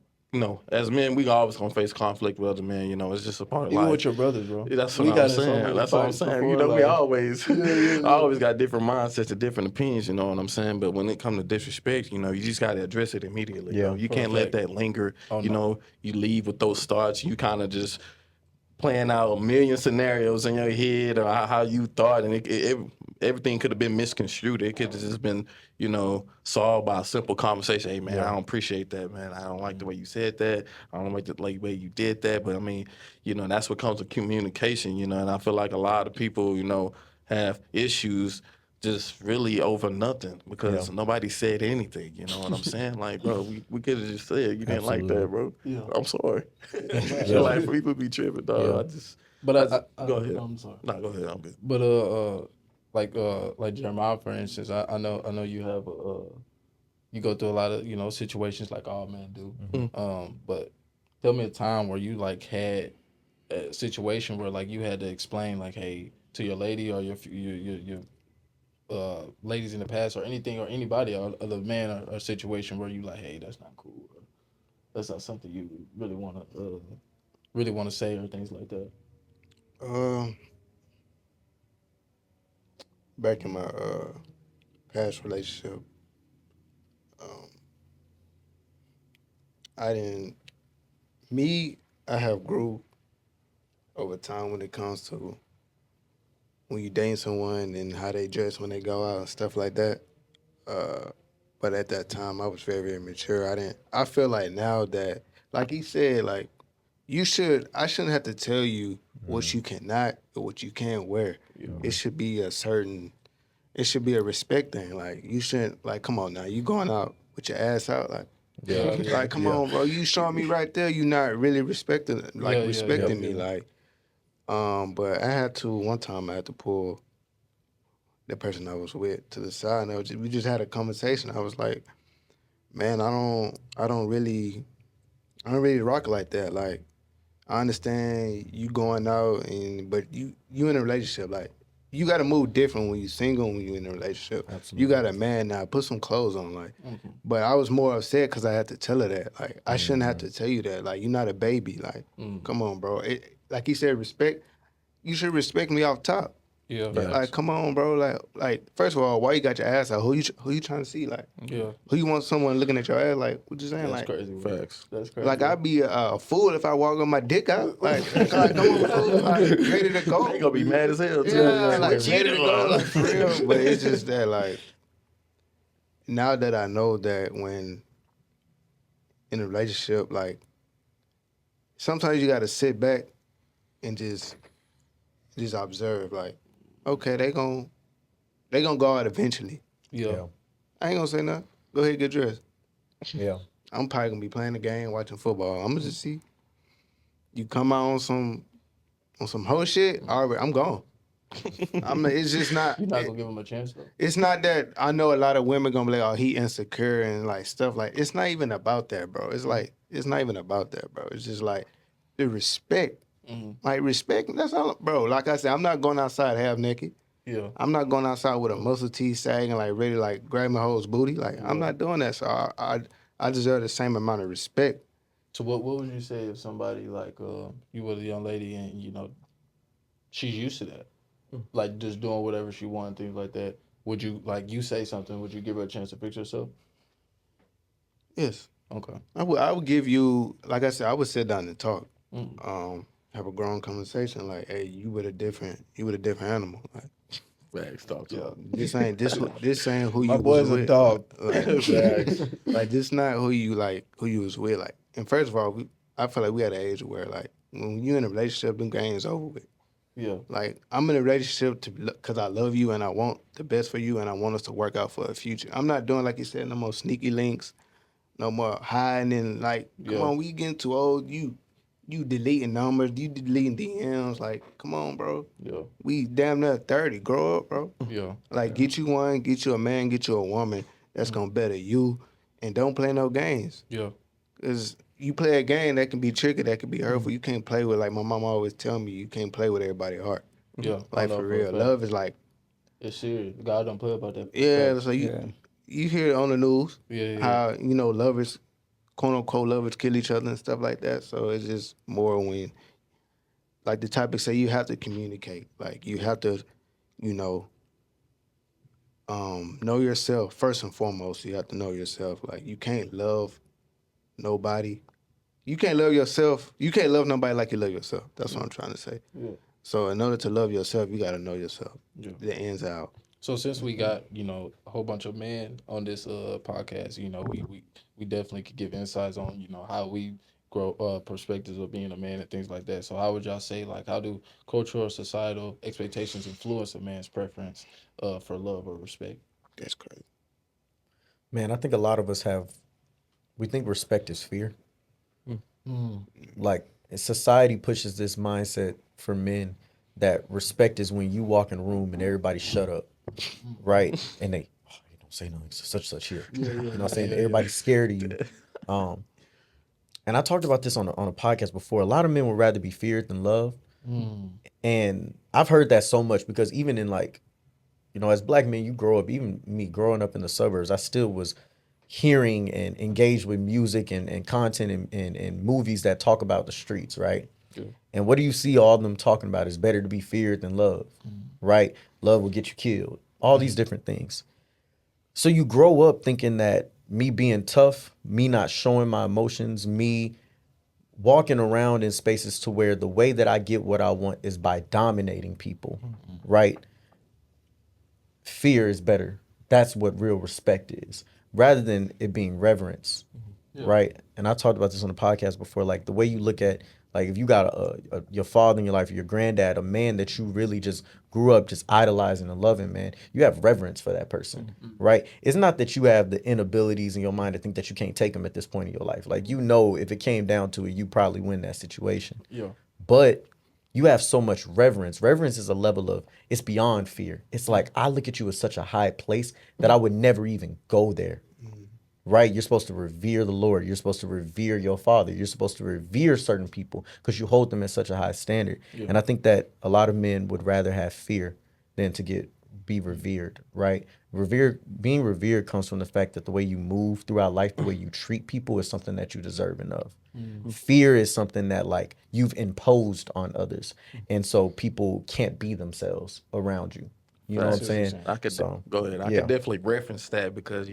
As men, we always gonna face conflict with other men. It's just a part of Even life. with your brothers, bro. That's what I'm saying. That's what I'm saying. We always, I always got different mindsets and different opinions. You know what I'm saying? But when it comes to disrespect, you just got to address it immediately. Yeah. You can't let that linger. You leave with those thoughts. You kind of just playing out a million scenarios in your head or how you thought, and everything could have been misconstrued. It could have just been, solved by a simple conversation. Hey, man, I don't appreciate that, man. I don't like the way you said that. I don't like the way you did that. But, I mean, that's what comes with communication, and I feel like a lot of people, have issues just really over nothing because nobody said anything. You know what I'm saying? Like, bro, we could have just said you didn't like that, bro. Yeah. I'm sorry. Like, people be tripping, dog. But go ahead. I'm sorry. No, go ahead. I'm good. But like Jeremiah, for instance, I know you have you go through a lot of situations like all men do. But tell me a time where you like had a situation where like you had to explain like, hey, to your lady or your ladies in the past or anything or anybody or other man or a situation where you like, hey, that's not cool. Or that's not something you really want to say or things like that. Back in my past relationship, I have grew over time when it comes to when you date someone and how they dress when they go out and stuff like that. But at that time, I was very, very mature. I feel like now that, like he said, like I shouldn't have to tell you what you cannot or what you can't wear. It should be a respect thing. Like you shouldn't, like, come on now, you going out with your ass out, like, like, come on, bro, you showing me right there, you not really respecting me, like. But one time I had to pull the person I was with to the side, and we just had a conversation. I was like, man, I don't really rock like that. Like, I understand you going out, but you in a relationship. Like, you got to move different when you're single and when you're in a relationship. Absolutely. You got a man now. Put some clothes on, like. But I was more upset because I had to tell her that. Like, I shouldn't have to tell you that. Like, you're not a baby. Like, come on, bro. Like he said, respect. You should respect me off top. Yeah. Like, come on, bro. Like, first of all, why you got your ass out? Who you trying to see? Like, who you want someone looking at your ass? Like, what you saying? That's like, crazy. Facts. That's crazy. like, I'd be a fool if I walk with my dick out. Like come on, fool. Like, ready to go. They gonna be mad as hell too. Yeah, like ready to go, like, for real. But it's just that, like, now that I know that when in a relationship, like, sometimes you gotta sit back and just observe. Like, okay, they gonna go out eventually. Yeah. I ain't gonna say nothing. Go ahead, get dressed. Yeah. I'm probably gonna be playing the game, watching football. I'm gonna just see. You come out on some whole shit, I'm gone. It's just not. You're not gonna give him a chance though. It's not that. I know a lot of women gonna be like, oh, he insecure and like stuff like. It's not even about that, bro. It's like, it's not even about that, bro. It's just like the respect. Like, respect. That's all, bro. Like I said, I'm not going outside half naked. Yeah. I'm not going outside with a muscle tee sagging, like ready to like grab my hoe's booty. Like, I'm not doing that. So I deserve the same amount of respect. So what would you say if somebody like you with a young lady and she's used to that, like just doing whatever she wants, things like that? Would you, like, you say something? Would you give her a chance to fix herself? Yes. Okay. I would give you, like I said, I would sit down and talk. Have a grown conversation. Like, hey, you with a different animal. Like, Facts, talk to her. this ain't who you My boy's was with. a dog. Like, this not who you was with. Like, and first of all, I feel like we at an age where, like, when you in a relationship, them games over with. Yeah. Like, I'm in a relationship because I love you and I want the best for you and I want us to work out for a future. I'm not doing, like you said, no more sneaky links, no more hiding and like, come Yeah. on, we getting too old. You deleting numbers, you deleting DMs. Like, come on, bro. Yeah. We damn near 30. Grow up, bro. Yeah. Like, get you one, get you a man, get you a woman that's gonna better you, and don't play no games. Yeah. Cause you play a game that can be tricky, that can be hurtful. You can't play with, like my mom always tell me, you can't play with everybody's heart. Yeah. I Like, know for a real, fact. love is like, It's serious. God don't play about that. yeah. Fact. So Yeah. you hear it on the news Yeah. how lovers, quote unquote lovers, kill each other and stuff like that. So it's just more when, like the topic say, you have to communicate. Like you have to, you know yourself first and foremost. You have to know yourself. Like you can't love nobody. You can't love yourself. You can't love nobody like you love yourself. That's what I'm trying to say. Yeah. So in order to love yourself, you got to know yourself. Yeah. The ins out. So since we got a whole bunch of men on this podcast, we definitely could give insights on how we grow perspectives of being a man and things like that. So how would y'all say, like, how do cultural or societal expectations influence a man's preference for love or respect? That's crazy. Man, I think a lot of us we think respect is fear. Like society pushes this mindset for men that respect is when you walk in a room and everybody shut up, right? And they don't say nothing, such here. You know what I'm saying? Everybody's scared of you. And I talked about this on a podcast before. A lot of men would rather be feared than loved. And I've heard that so much because even in as black men, you grow up, even me growing up in the suburbs, I still was hearing and engaged with music and content and movies that talk about the streets, right? Yeah. And what do you see all of them talking about? It's better to be feared than loved, right? Love will get you killed. All these different things. So you grow up thinking that me being tough, me not showing my emotions, me walking around in spaces to where the way that I get what I want is by dominating people, right? Fear is better. That's what real respect is, rather than it being reverence, right? And I talked about this on the podcast before, like the way you look at, like if you got your father in your life, or your granddad, a man that you really just grew up just idolizing and loving, man, you have reverence for that person, right? It's not that you have the inabilities in your mind to think that you can't take them at this point in your life. Like, if it came down to it, you probably win that situation. Yeah. But you have so much reverence. Reverence is a level of, it's beyond fear. It's like, I look at you as such a high place that I would never even go there, right? You're supposed to revere the Lord. You're supposed to revere your father. You're supposed to revere certain people because you hold them at such a high standard. Yeah. And I think that a lot of men would rather have fear than to be revered, right? Being revered comes from the fact that the way you move throughout life, the way you treat people is something that you deserve of. Fear is something that like you've imposed on others. And so people can't be themselves around you. You know what I'm saying? I could go ahead. I yeah. could definitely reference that because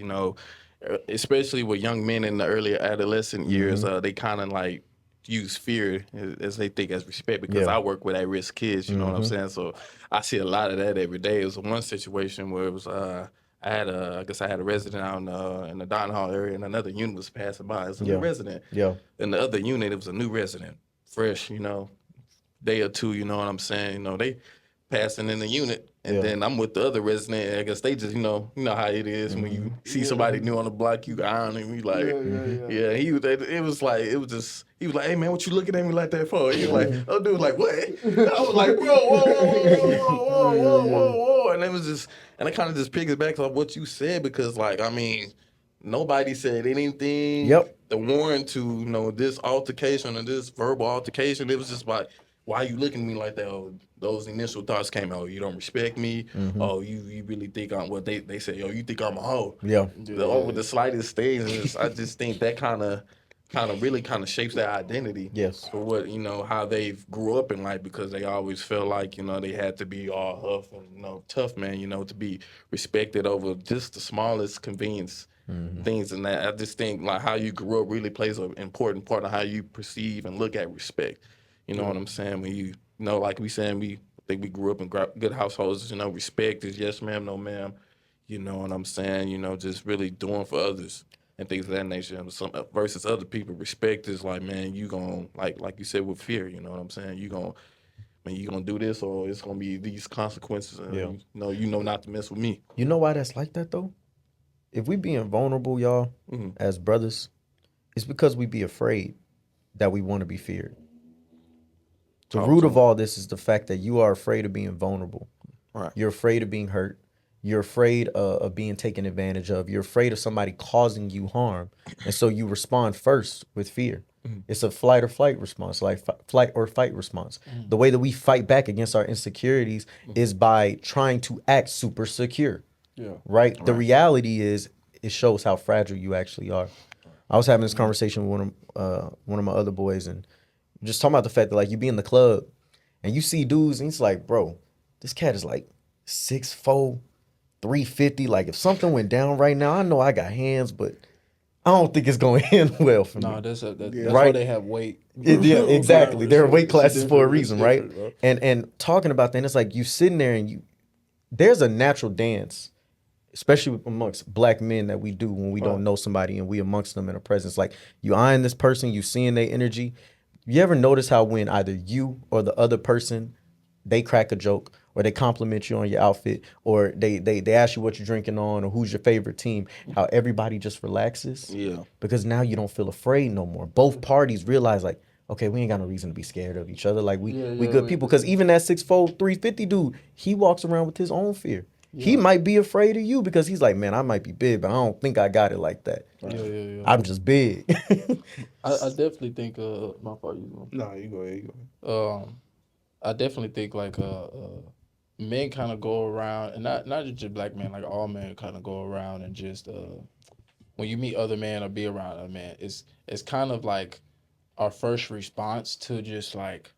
especially with young men in the early adolescent years, they kind of like use fear as they think as respect because I work with at-risk kids. You know what I'm saying? So I see a lot of that every day. It was one situation where it was I had a resident out in the Don Hall area, and another unit was passing by. It was a new resident. Yeah. In the other unit, it was a new resident, fresh. Day or two. You know what I'm saying? They passing in the unit, and then I'm with the other resident. I guess they just, you know how it is when you see somebody new on the block, you iron and you like, He was. It was like he was like, hey man, what you looking at me like that for? He was like, oh dude, like what? I was like, bro, whoa, and it was just, and I kind of just piggybacks off what you said because like I mean, nobody said anything. Yep. The warrant to this altercation or this verbal altercation, it was just like, why are you looking at me like that? Oh, those initial thoughts came out. Oh, you don't respect me. Oh, you really think I'm what they say. Oh, you think I'm a hoe. Yeah. Over the slightest things. I just think that kind of really shapes their identity. Yes. For what how they grew up in life because they always felt like they had to be all huff and tough man. To be respected over just the smallest convenience. Things and that I just think like how you grew up really plays an important part of how you perceive and look at respect. You know what I'm saying? When you like we saying we think we grew up in good households. Respect is yes ma'am, no ma'am. You know what I'm saying? Just really doing for others and things of that nature. Versus other people, respect is like man, you gon' like you said with fear. You know what I'm saying? You gon' man, you gonna do this or it's gonna be these consequences. And you know not to mess with me. You know why that's like that though? If we being vulnerable, y'all, as brothers, it's because we be afraid that we want to be feared. The root of all this is the fact that you are afraid of being vulnerable. Right. You're afraid of being hurt. You're afraid of being taken advantage of. You're afraid of somebody causing you harm. And so you respond first with fear. It's a flight or flight response, like flight or fight response. The way that we fight back against our insecurities is by trying to act super secure. Yeah. Right? The reality is it shows how fragile you actually are. I was having this conversation with one of my other boys and just talking about the fact that like you be in the club and you see dudes and it's like, bro, this cat is like 6'4", 350. Like if something went down right now, I know I got hands, but I don't think it's going to end well for me. No, that's why they have weight. Yeah, exactly. There are weight classes for a reason, right? And talking about that, it's like you sitting there and there's a natural dance, especially amongst black men that we do when we don't know somebody and we amongst them in a presence. Like you eyeing this person, you seeing their energy. You ever notice how when either you or the other person, they crack a joke or they compliment you on your outfit or they ask you what you're drinking on or who's your favorite team, how everybody just relaxes? Yeah. Because now you don't feel afraid no more. Both parties realize like, okay, we ain't got no reason to be scared of each other. Like we good people. Because even that 6'4", 350 dude, he walks around with his own fear. Yeah. He might be afraid of you because he's like, man, I might be big, but I don't think I got it like that. Yeah. I'm just big. I definitely think my fault. No, you go ahead. I definitely think like men kind of go around, and not just black men, like all men kind of go around and just when you meet other men or be around other men, it's kind of like our first response to just like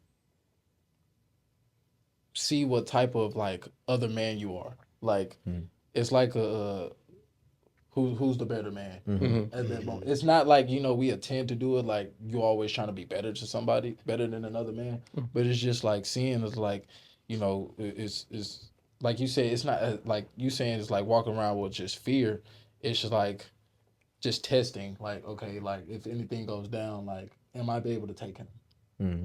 see what type of like other man you are. Like it's like who's the better man at that moment. It's not like, we attempt to do it like you always trying to be better to somebody, better than another man. But it's just like seeing is like, it's like you said, it's not like you saying it's like walking around with just fear. It's just like just testing, like, okay, like if anything goes down, like, am I be able to take him?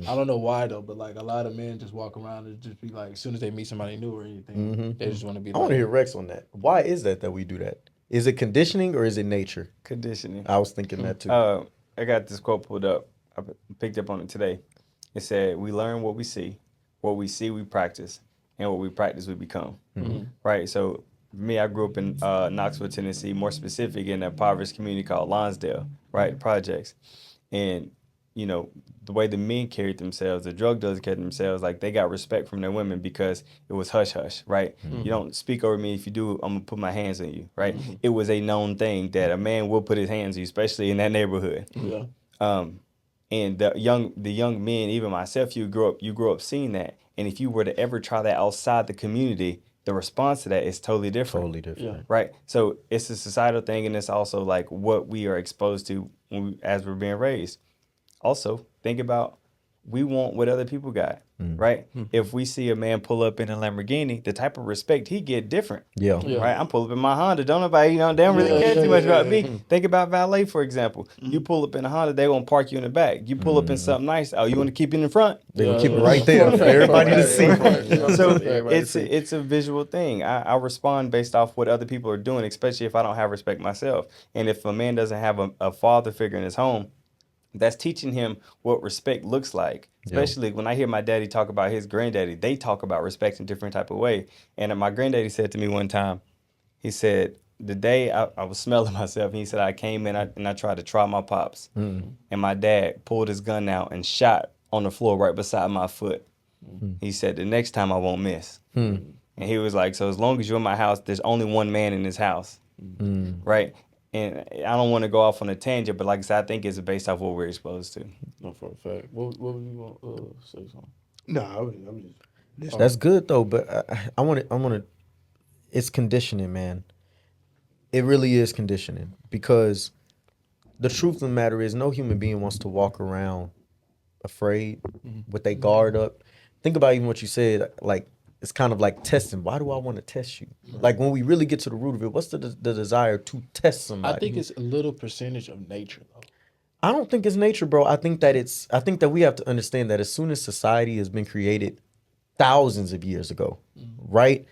I don't know why though, but like a lot of men just walk around and just be like, as soon as they meet somebody new or anything, they just want to be. I want to hear Rex on that. Why is that we do that? Is it conditioning or is it nature? Conditioning. I was thinking that too. I got this quote pulled up. I picked up on it today. It said, "We learn what we see we practice, and what we practice we become." Right. So me, I grew up in Knoxville, Tennessee, more specific in a impoverished community called Lonsdale, right? Projects, and the way the men carried themselves, the drug dealers carried themselves, like they got respect from their women because it was hush hush, right? You don't speak over me. If you do, I'm gonna put my hands on you, right? It was a known thing that a man will put his hands on you, especially in that neighborhood. And the young men, even myself, you grew up seeing that. And if you were to ever try that outside the community, the response to that is totally different. Right? So it's a societal thing, and it's also like what we are exposed to as we're being raised. Also, think about we want what other people got, right? If we see a man pull up in a Lamborghini, the type of respect he get different. Right? I'm pulling up in my Honda. Don't nobody, they don't really care too much about me. Think about valet, for example. You pull up in a Honda, they gonna park you in the back. You pull up in something nice. Oh, you want to keep it in the front? They gonna keep it right there for everybody to see. So it's a visual thing. I respond based off what other people are doing, especially if I don't have respect myself. And if a man doesn't have a father figure in his home, that's teaching him what respect looks like. Especially when I hear my daddy talk about his granddaddy, they talk about respect in a different type of way. And my granddaddy said to me one time, he said, the day I was smelling myself, he said, I came in and I tried to try my pops. And my dad pulled his gun out and shot on the floor right beside my foot. He said, the next time I won't miss. And he was like, so as long as you're in my house, there's only one man in this house. Right? And I don't want to go off on a tangent, but like I said, I think it's based off what we're exposed to. No, for a fact. What would you want to say something? No, I'm just. That's good though, but I want to. It's conditioning, man. It really is conditioning because the truth of the matter is, no human being wants to walk around afraid with their guard up. Think about even what you said, like. It's kind of like testing. Why do I want to test you? Like when we really get to the root of it, what's the desire to test somebody? I think it's a little percentage of nature, though. I don't think it's nature, bro. I think that we have to understand that as soon as society has been created thousands of years ago, right?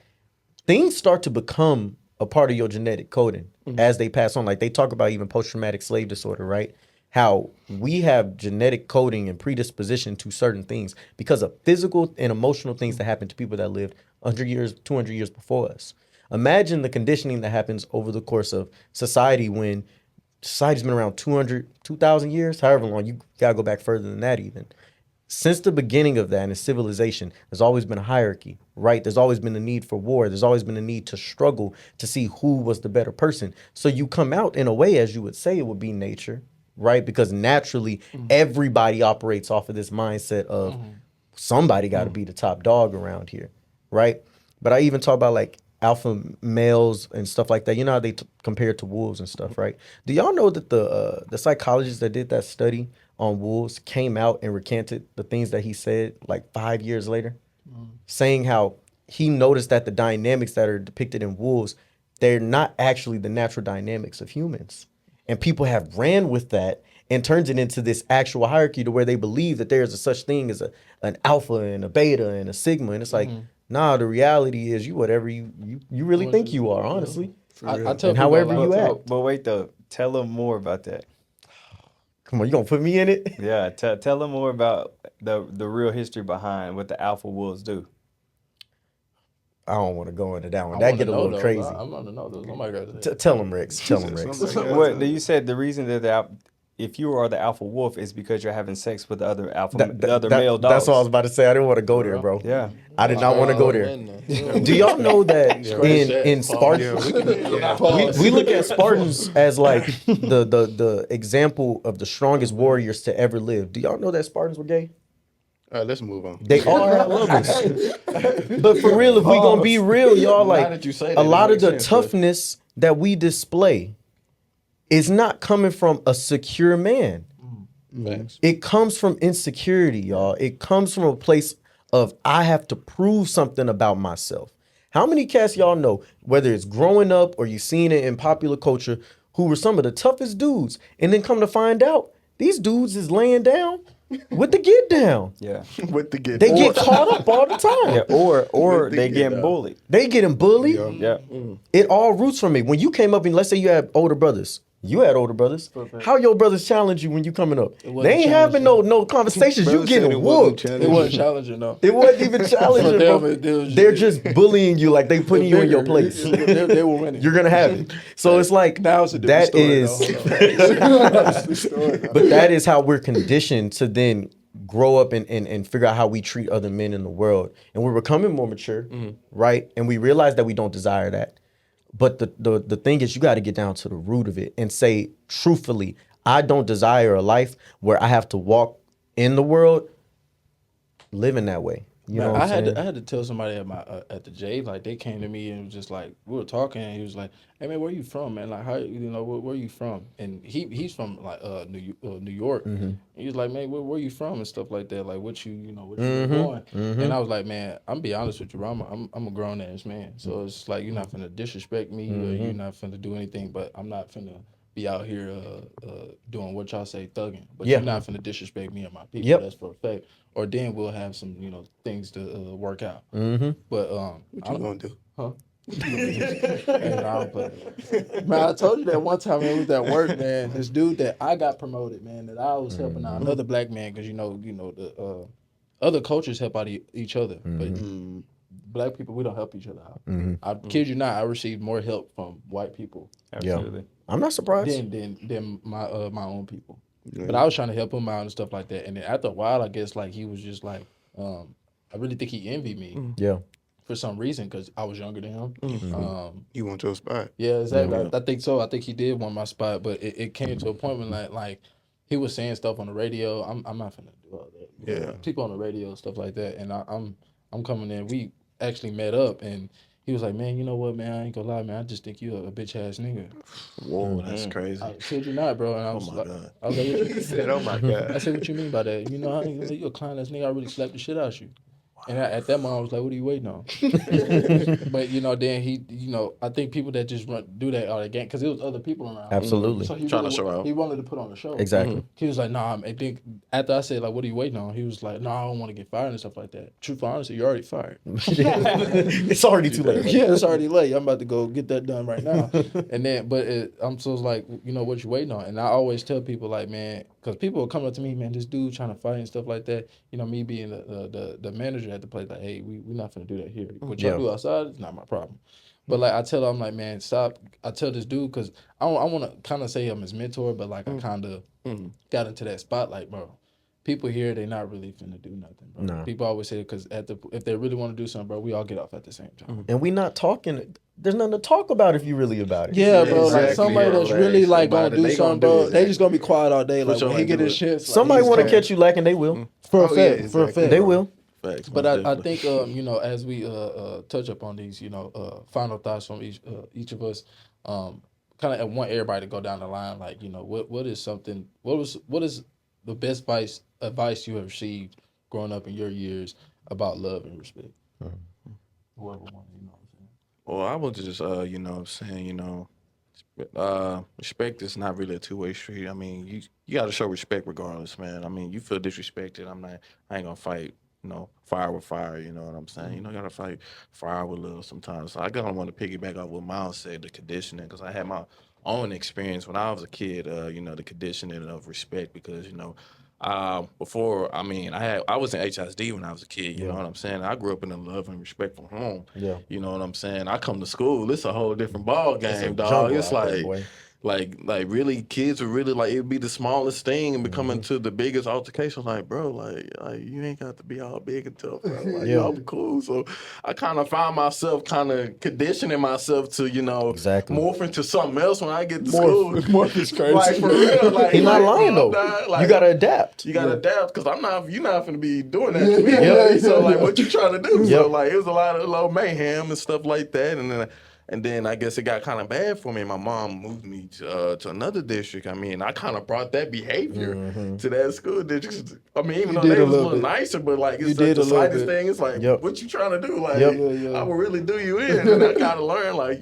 Things start to become a part of your genetic coding as they pass on. Like they talk about even post-traumatic slave disorder, right? How we have genetic coding and predisposition to certain things because of physical and emotional things that happen to people that lived 100 years, 200 years before us. Imagine the conditioning that happens over the course of society when society's been around 200, 2,000 years, however long. You got to go back further than that even. Since the beginning of that in civilization, there's always been a hierarchy, right? There's always been a need for war. There's always been a need to struggle to see who was the better person. So you come out in a way, as you would say, it would be nature, right? Because naturally, everybody operates off of this mindset of somebody got to be the top dog around here, right? But I even talk about like alpha males and stuff like that. You know how they compare it to wolves and stuff, right? Do y'all know that the psychologist that did that study on wolves came out and recanted the things that he said like 5 years later, saying how he noticed that the dynamics that are depicted in wolves, they're not actually the natural dynamics of humans. And people have ran with that and turned it into this actual hierarchy to where they believe that there's a such thing as an alpha and a beta and a sigma. And it's like, nah, the reality is you whatever you really think you are, honestly. I tell and however people, you like, act. But wait though, tell them more about that. Come on, you gonna put me in it? Yeah, tell them more about the real history behind what the alpha wolves do. I don't want to go into that one. I That wanna get a know little those. crazy. I want to know those. Oh my God. Tell him, Rex. Tell him, Rex. What you said? The reason that if you are the alpha wolf is because you're having sex with the other male dogs. That's what I was about to say. I didn't want to go there, bro. Yeah, I did not want to go there. Do y'all know that in Spartans, we look at Spartans as like the example of the strongest warriors to ever live. Do y'all know that Spartans were gay? All right, let's move on. They all had lovers. But for real, if we gonna be real, y'all, Now like that you say a that, it lot of makes the sense, bro. toughness that we display is not coming from a secure man. Facts. It comes from insecurity, y'all. It comes from a place of I have to prove something about myself. How many cats y'all know, whether it's growing up or you seen it in popular culture, who were some of the toughest dudes, and then come to find out these dudes is laying down with the get down. yeah, With the get They get caught up all the time. yeah. Or They they get getting up. bullied. They getting bullied. Yeah, It all roots from it. When you came up and let's say you had older brothers. You had older brothers. How your brothers challenge you when you coming up? They wasn't ain't having no conversations. You Brother said getting it wasn't whooped. It wasn't challenging though. It wasn't even challenging, For them, bro. it was- They're just bullying you like they putting you in your place. They were winning. You're gonna have it. So it's like Now it's a different that story, is, though. but that is how we're conditioned to then grow up and figure out how we treat other men in the world. And we're becoming more mature, right? And we realize that we don't desire that. But the thing is, you got to get down to the root of it and say, truthfully, I don't desire a life where I have to walk in the world living that way. You know what I'm saying? I had to tell somebody at my at the J, like they came to me and was just like we were talking and he was like, "Hey man, where you from, man? Like how where you from?" And he's from like New York. And he was like, "Man, where you from and stuff like that? Like what you doing?" And I was like, "Man, I'm be honest with you, bro. I'm a grown ass man, so it's like you're not finna disrespect me or you're not finna do anything, but I'm not finna be out here doing what y'all say thugging, but Yeah. you're not finna disrespect me and my people. Yep. That's for a fact. Or then we'll have some things to work out. But What you gonna do? and I don't play. Man, I told you that one time when we was at work, man. This dude that I got promoted, man, that I was helping out another black man because the other cultures help out each other, but black people we don't help each other out. I kid you not, I received more help from white people absolutely. I'm not surprised. than my own people. But I was trying to help him out and stuff like that. And then after a while, I guess like he was just like, I really think he envied me Yeah. for some reason because I was younger than him. You want your spot? Yeah, exactly. I think so. I think he did want my spot, but it came to a point when like he was saying stuff on the radio. I'm not finna do all that. Yeah. People on the radio, stuff like that. And I'm coming in. We actually met up and he was like, "Man, you know what, man? I ain't gonna lie, man. I just think you a bitch ass nigga." Whoa, that's crazy. I kid you not, bro. And I was like, God. I was like, He said, "Oh my I God." said, "What you mean by that? You know, you a clown ass nigga. I really slapped the shit out of you." And at that moment, I was like, "What are you waiting on?" But then I think people that just do that are again because it was other people around. Absolutely. So he Trying to show out. He wanted to put on a show. Exactly. He was like, "Nah." I think after I said like, "What are you waiting on?" He was like, "No, I don't want to get fired and stuff like that." Truthful, honestly, you're already fired. It's already too late. Yeah, it's already late. I'm about to go get that done right now. And then, I'm so like, what you waiting on? And I always tell people like, man, because people will come up to me, man, this dude trying to fight and stuff like that. Me being the manager at the place, like, hey, we're not gonna do that here. What y'all do outside is not my problem. But like I tell them, like, man, stop. I tell this dude because I want to kind of say I'm his mentor, but like I kind of got into that spot, like, bro. People here, they not really finna do nothing, bro. No. People always say because if they really want to do something, bro, we all get off at the same time. And we not talking. There's nothing to talk about if you really about it. Yeah, bro. Exactly, Like somebody that's really like gonna do something, bro. They just gonna be quiet all day. Like when he get his shit. Somebody want to catch you lacking, they will. For a fact. For a fact. They will. Facts, But I think as we touch up on these final thoughts from each of us, kind of want everybody to go down the line. Like what is the best advice you have received growing up in your years about love and respect? Whoever wants, you know what I'm saying. Well, I would just, respect is not really a two-way street. I mean, you got to show respect regardless, man. I mean, you feel disrespected. I ain't gonna fight, fire with fire. You know what I'm saying? You gotta fight fire with love sometimes. So I kind of want to piggyback off what Miles said, the conditioning, because I had my own experience when I was a kid. The conditioning of respect, because before, I was in HSD when I was a kid. You know what I'm saying? I grew up in a love and respectful home. Yeah. You know what I'm saying? I come to school, it's a whole different ball game, dog. jungle It's out there, boy. like really, kids would really like it'd be the smallest thing and becoming to the biggest altercation. Like, bro, like you ain't got to be all big and tough, bro. Like, y'all be cool. So I kind of found myself kind of conditioning myself to Exactly. morph into something else when I get to school. Morph is crazy. Like for real, like He's not like, lying though. like, You gotta adapt. you gotta adapt because you're not gonna be doing that to me. So like, what you trying to do? So like, it was a lot of low mayhem and stuff like that, and then I guess it got kind of bad for me. My mom moved me to another district. I mean, I kind of brought that behavior to that school district. I mean, even though they was a little nicer, but like it's the slightest thing. It's like, what you trying to do? Like, I will really do you in. And I kind of learned, like,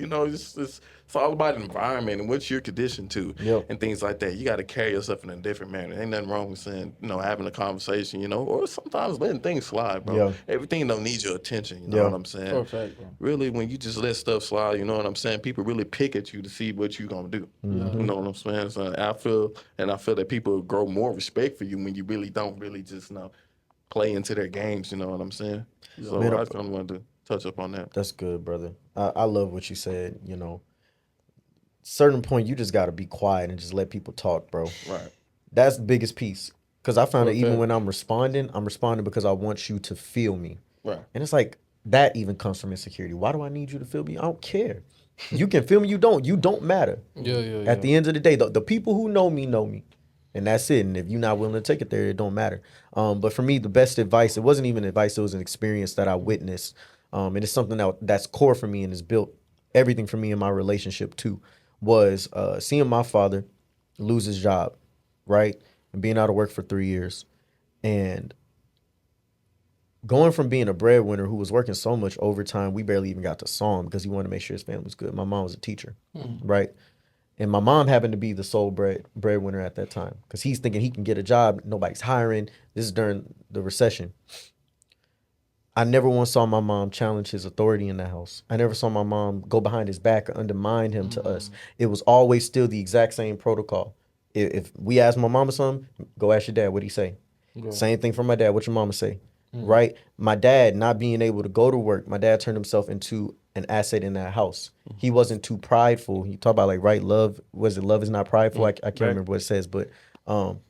it's all about the environment and what you're conditioned to and things like that. You got to carry yourself in a different manner. Ain't nothing wrong with saying, having a conversation, or sometimes letting things slide, bro. Everything don't need your attention, you know what I'm saying? Perfect, bro. Really, when you just let stuff slide, you know what I'm saying? People really pick at you to see what you gonna do. You know what I'm saying? So I feel that people grow more respect for you when you really don't really just play into their games. You know what I'm saying? So Man, I just kind of wanted to touch up on that. That's good, brother. I love what you said. Certain point, you just got to be quiet and just let people talk, bro. Right. That's the biggest piece. Because I found that even when I'm responding because I want you to feel me. Right. And it's like, that even comes from insecurity. Why do I need you to feel me? I don't care. You can feel me, you don't. You don't matter. Yeah. At the end of the day, the people who know me. And that's it. And if you're not willing to take it there, it don't matter. But for me, the best advice, it wasn't even advice, it was an experience that I witnessed. And it's something that's core for me and has built everything for me in my relationship too, was seeing my father lose his job, right? And being out of work for 3 years. And going from being a breadwinner who was working so much overtime, we barely even got to saw him because he wanted to make sure his family was good. My mom was a teacher, right? And my mom happened to be the sole breadwinner at that time because he's thinking he can get a job. Nobody's hiring. This is during the recession. I never once saw my mom challenge his authority in the house. I never saw my mom go behind his back or undermine him to us. It was always still the exact same protocol. If we ask my mama something, go ask your dad, what'd he say? Yeah. Same thing for my dad, what your mama say? Right? My dad not being able to go to work, my dad turned himself into an asset in that house. He wasn't too prideful. He talked about like, right, love is not prideful? I can't remember what it says, but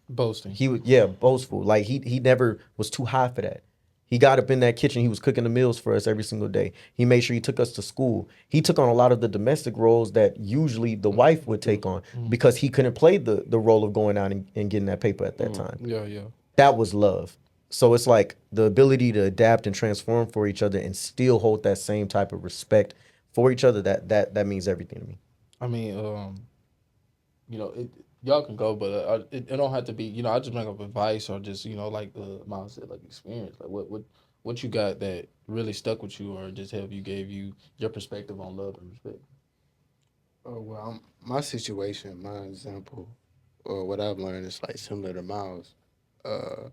boasting. He was boastful. Like he never was too high for that. He got up in that kitchen. He was cooking the meals for us every single day. He made sure he took us to school. He took on a lot of the domestic roles that usually the wife would take on because he couldn't play the role of going out and getting that paper at that time. Yeah. That was love. So it's like the ability to adapt and transform for each other and still hold that same type of respect for each other. That means everything to me. I mean, y'all can go, but it don't have to be. I just bring up advice or just like Miles said, like experience. Like what you got that really stuck with you, or just gave you your perspective on love and respect? Oh well, my situation, my example, or what I've learned is like similar to Miles. Uh,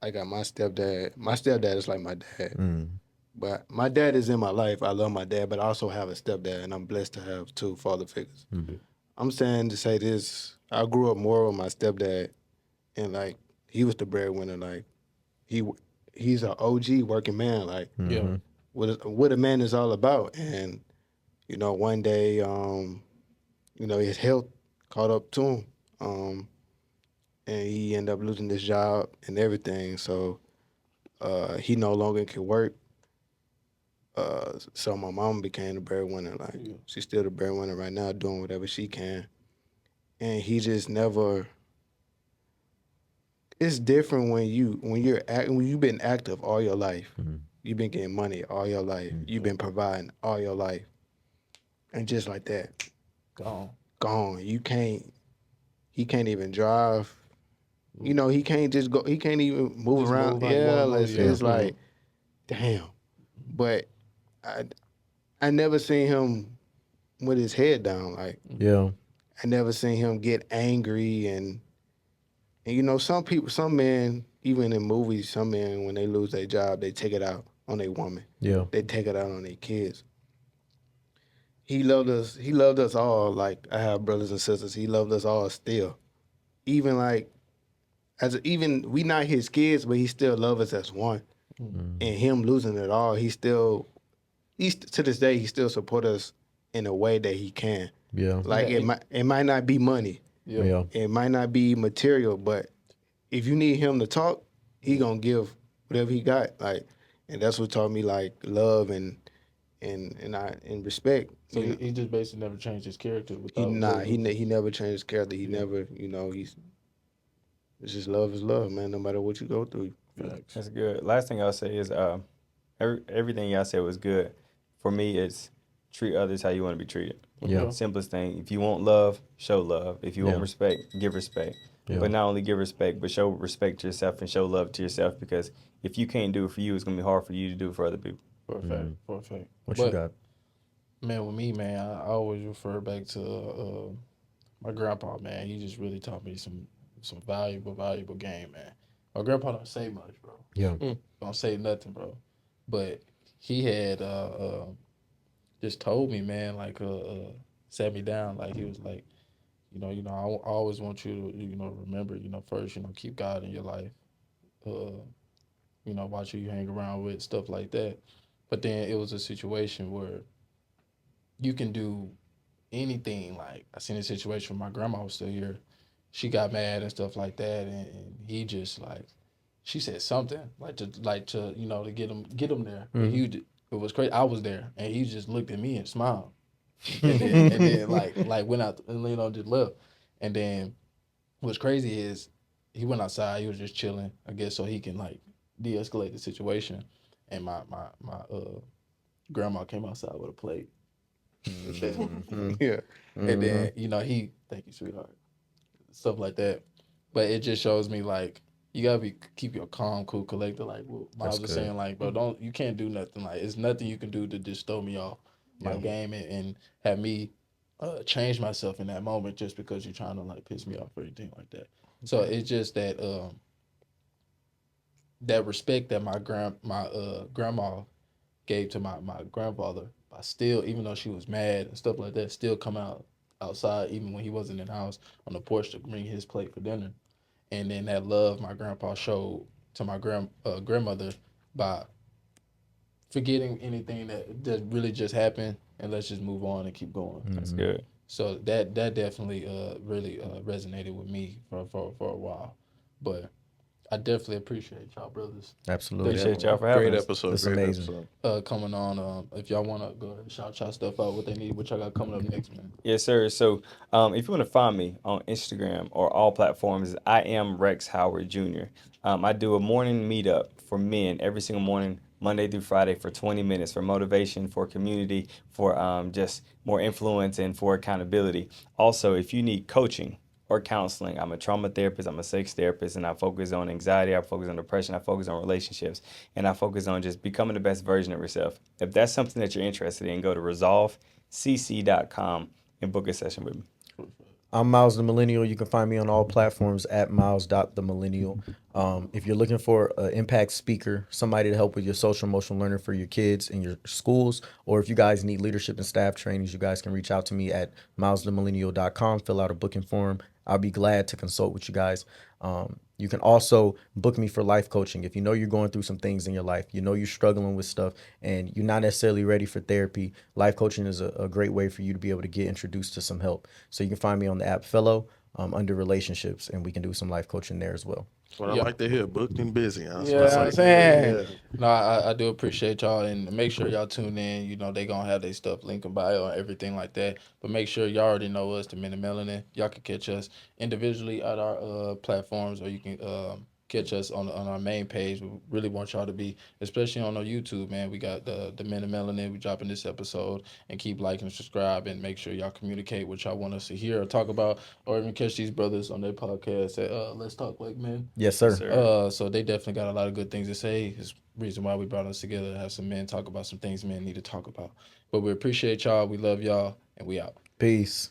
I got my stepdad. My stepdad is like my dad, but my dad is in my life. I love my dad, but I also have a stepdad, and I'm blessed to have two father figures. I'm saying to say this. I grew up more with my stepdad, and like he was the breadwinner. Like he he's an OG working man. Like Yeah. what a man is all about. And one day, his health caught up to him, and he ended up losing his job and everything. So he no longer could work. So my mom became the breadwinner. Like she's still the breadwinner right now, doing whatever she can. And he just never. It's different when you've been active all your life. You've been getting money all your life. You've been providing all your life, and just like that, gone. He can't even drive. He can't just go. He can't even move Just around. move how you wanna move, It's like, damn. But I never seen him with his head down. Like, I never seen him get angry and some men, even in movies, some men when they lose their job, they take it out on their woman. Yeah. They take it out on their kids. He loved us. He loved us all. Like I have brothers and sisters. He loved us all still. Even like even we not his kids, but he still love us as one. And him losing it all, he's to this day he still support us in a way that he can. Yeah. Like it might not be money. Yeah. It might not be material, but if you need him to talk, he gonna give whatever he got. Like, and that's what taught me like love and respect. So he just basically never changed his character. He never changed his character. He never, it's just love is love, man. No matter what you go through. That's good. Last thing I'll say is everything y'all said was good. For me, it's treat others how you want to be treated. Yeah. Simplest thing. If you want love, show love. If you want respect, give respect. Yeah. But not only give respect, but show respect to yourself and show love to yourself, because if you can't do it for you, it's going to be hard for you to do it for other people. For a fact. What you got? Man, with me, man, I always refer back to my grandpa, man. He just really taught me some valuable game, man. My grandpa don't say much, bro. Yeah. Don't say nothing, bro. But he had just told me, man, like sat me down, like he was like, I always want you to, remember, first, keep God in your life. Watch who you hang around with, stuff like that. But then it was a situation where you can do anything. Like I seen a situation where my grandma was still here. She got mad and stuff like that, and he just like, she said something to get him there. Mm-hmm. It was crazy. I was there, and he just looked at me and smiled, and then like went out and just left. And then what's crazy is he went outside. He was just chilling, I guess, so he can like de-escalate the situation. And my grandma came outside with a plate. Yeah. And then he, thank you, sweetheart, stuff like that. But it just shows me like you gotta keep your calm, cool, collected. Like what Miles was saying, like, bro, you can't do nothing. Like it's nothing you can do to just throw me off my game and have me change myself in that moment just because you're trying to like piss me off or anything like that. So it's just that that respect that my grandma gave to my grandfather. I still, even though she was mad and stuff like that, still come outside even when he wasn't in the house on the porch to bring his plate for dinner. And then that love my grandpa showed to my grandmother by forgetting anything that really just happened and let's just move on and keep going. That's good. So that definitely really resonated with me for a while. But I definitely appreciate y'all, brothers. Absolutely. Appreciate y'all for having Great us. episode. It's Great amazing. episode. Coming on, if y'all want to go ahead and shout y'all stuff out, what they need, what y'all got coming up next, man. Yes, sir. So if you want to find me on Instagram or all platforms, I am Rex Howard Jr. I do a morning meetup for men every single morning, Monday through Friday, for 20 minutes for motivation, for community, for just more influence, and for accountability. Also, if you need coaching or counseling. I'm a trauma therapist, I'm a sex therapist, and I focus on anxiety, I focus on depression, I focus on relationships, and I focus on just becoming the best version of yourself. If that's something that you're interested in, go to resolvecc.com and book a session with me. I'm Miles the Millennial. You can find me on all platforms at miles.themillennial. If you're looking for an impact speaker, somebody to help with your social emotional learning for your kids in your schools, or if you guys need leadership and staff trainings, you guys can reach out to me at milesthemillennial.com, fill out a booking form. I'll be glad to consult with you guys. You can also book me for life coaching. If you know you're going through some things in your life, you know you're struggling with stuff, and you're not necessarily ready for therapy, life coaching is a great way for you to be able to get introduced to some help. So you can find me on the app Fellow under relationships, and we can do some life coaching there as well. What I like to hear, booked and busy. Yeah, you know what I'm saying? No, I do appreciate y'all, and make sure y'all tune in. You know, they going to have their stuff link in bio and everything like that. But make sure y'all already know us, the Men of Melanin. Y'all can catch us individually at our platforms, or you can catch us on our main page. We really want y'all to be, especially on our YouTube, man. We got the Men of Melanin. We dropping this episode, and keep liking and subscribe, and make sure y'all communicate what y'all want us to hear or talk about, or even catch these brothers on their podcast at Let's Talk Like Men. Yes, sir. Yes, sir. So they definitely got a lot of good things to say. It's the reason why we brought us together to have some men talk about some things men need to talk about. But we appreciate y'all. We love y'all, and we out. Peace.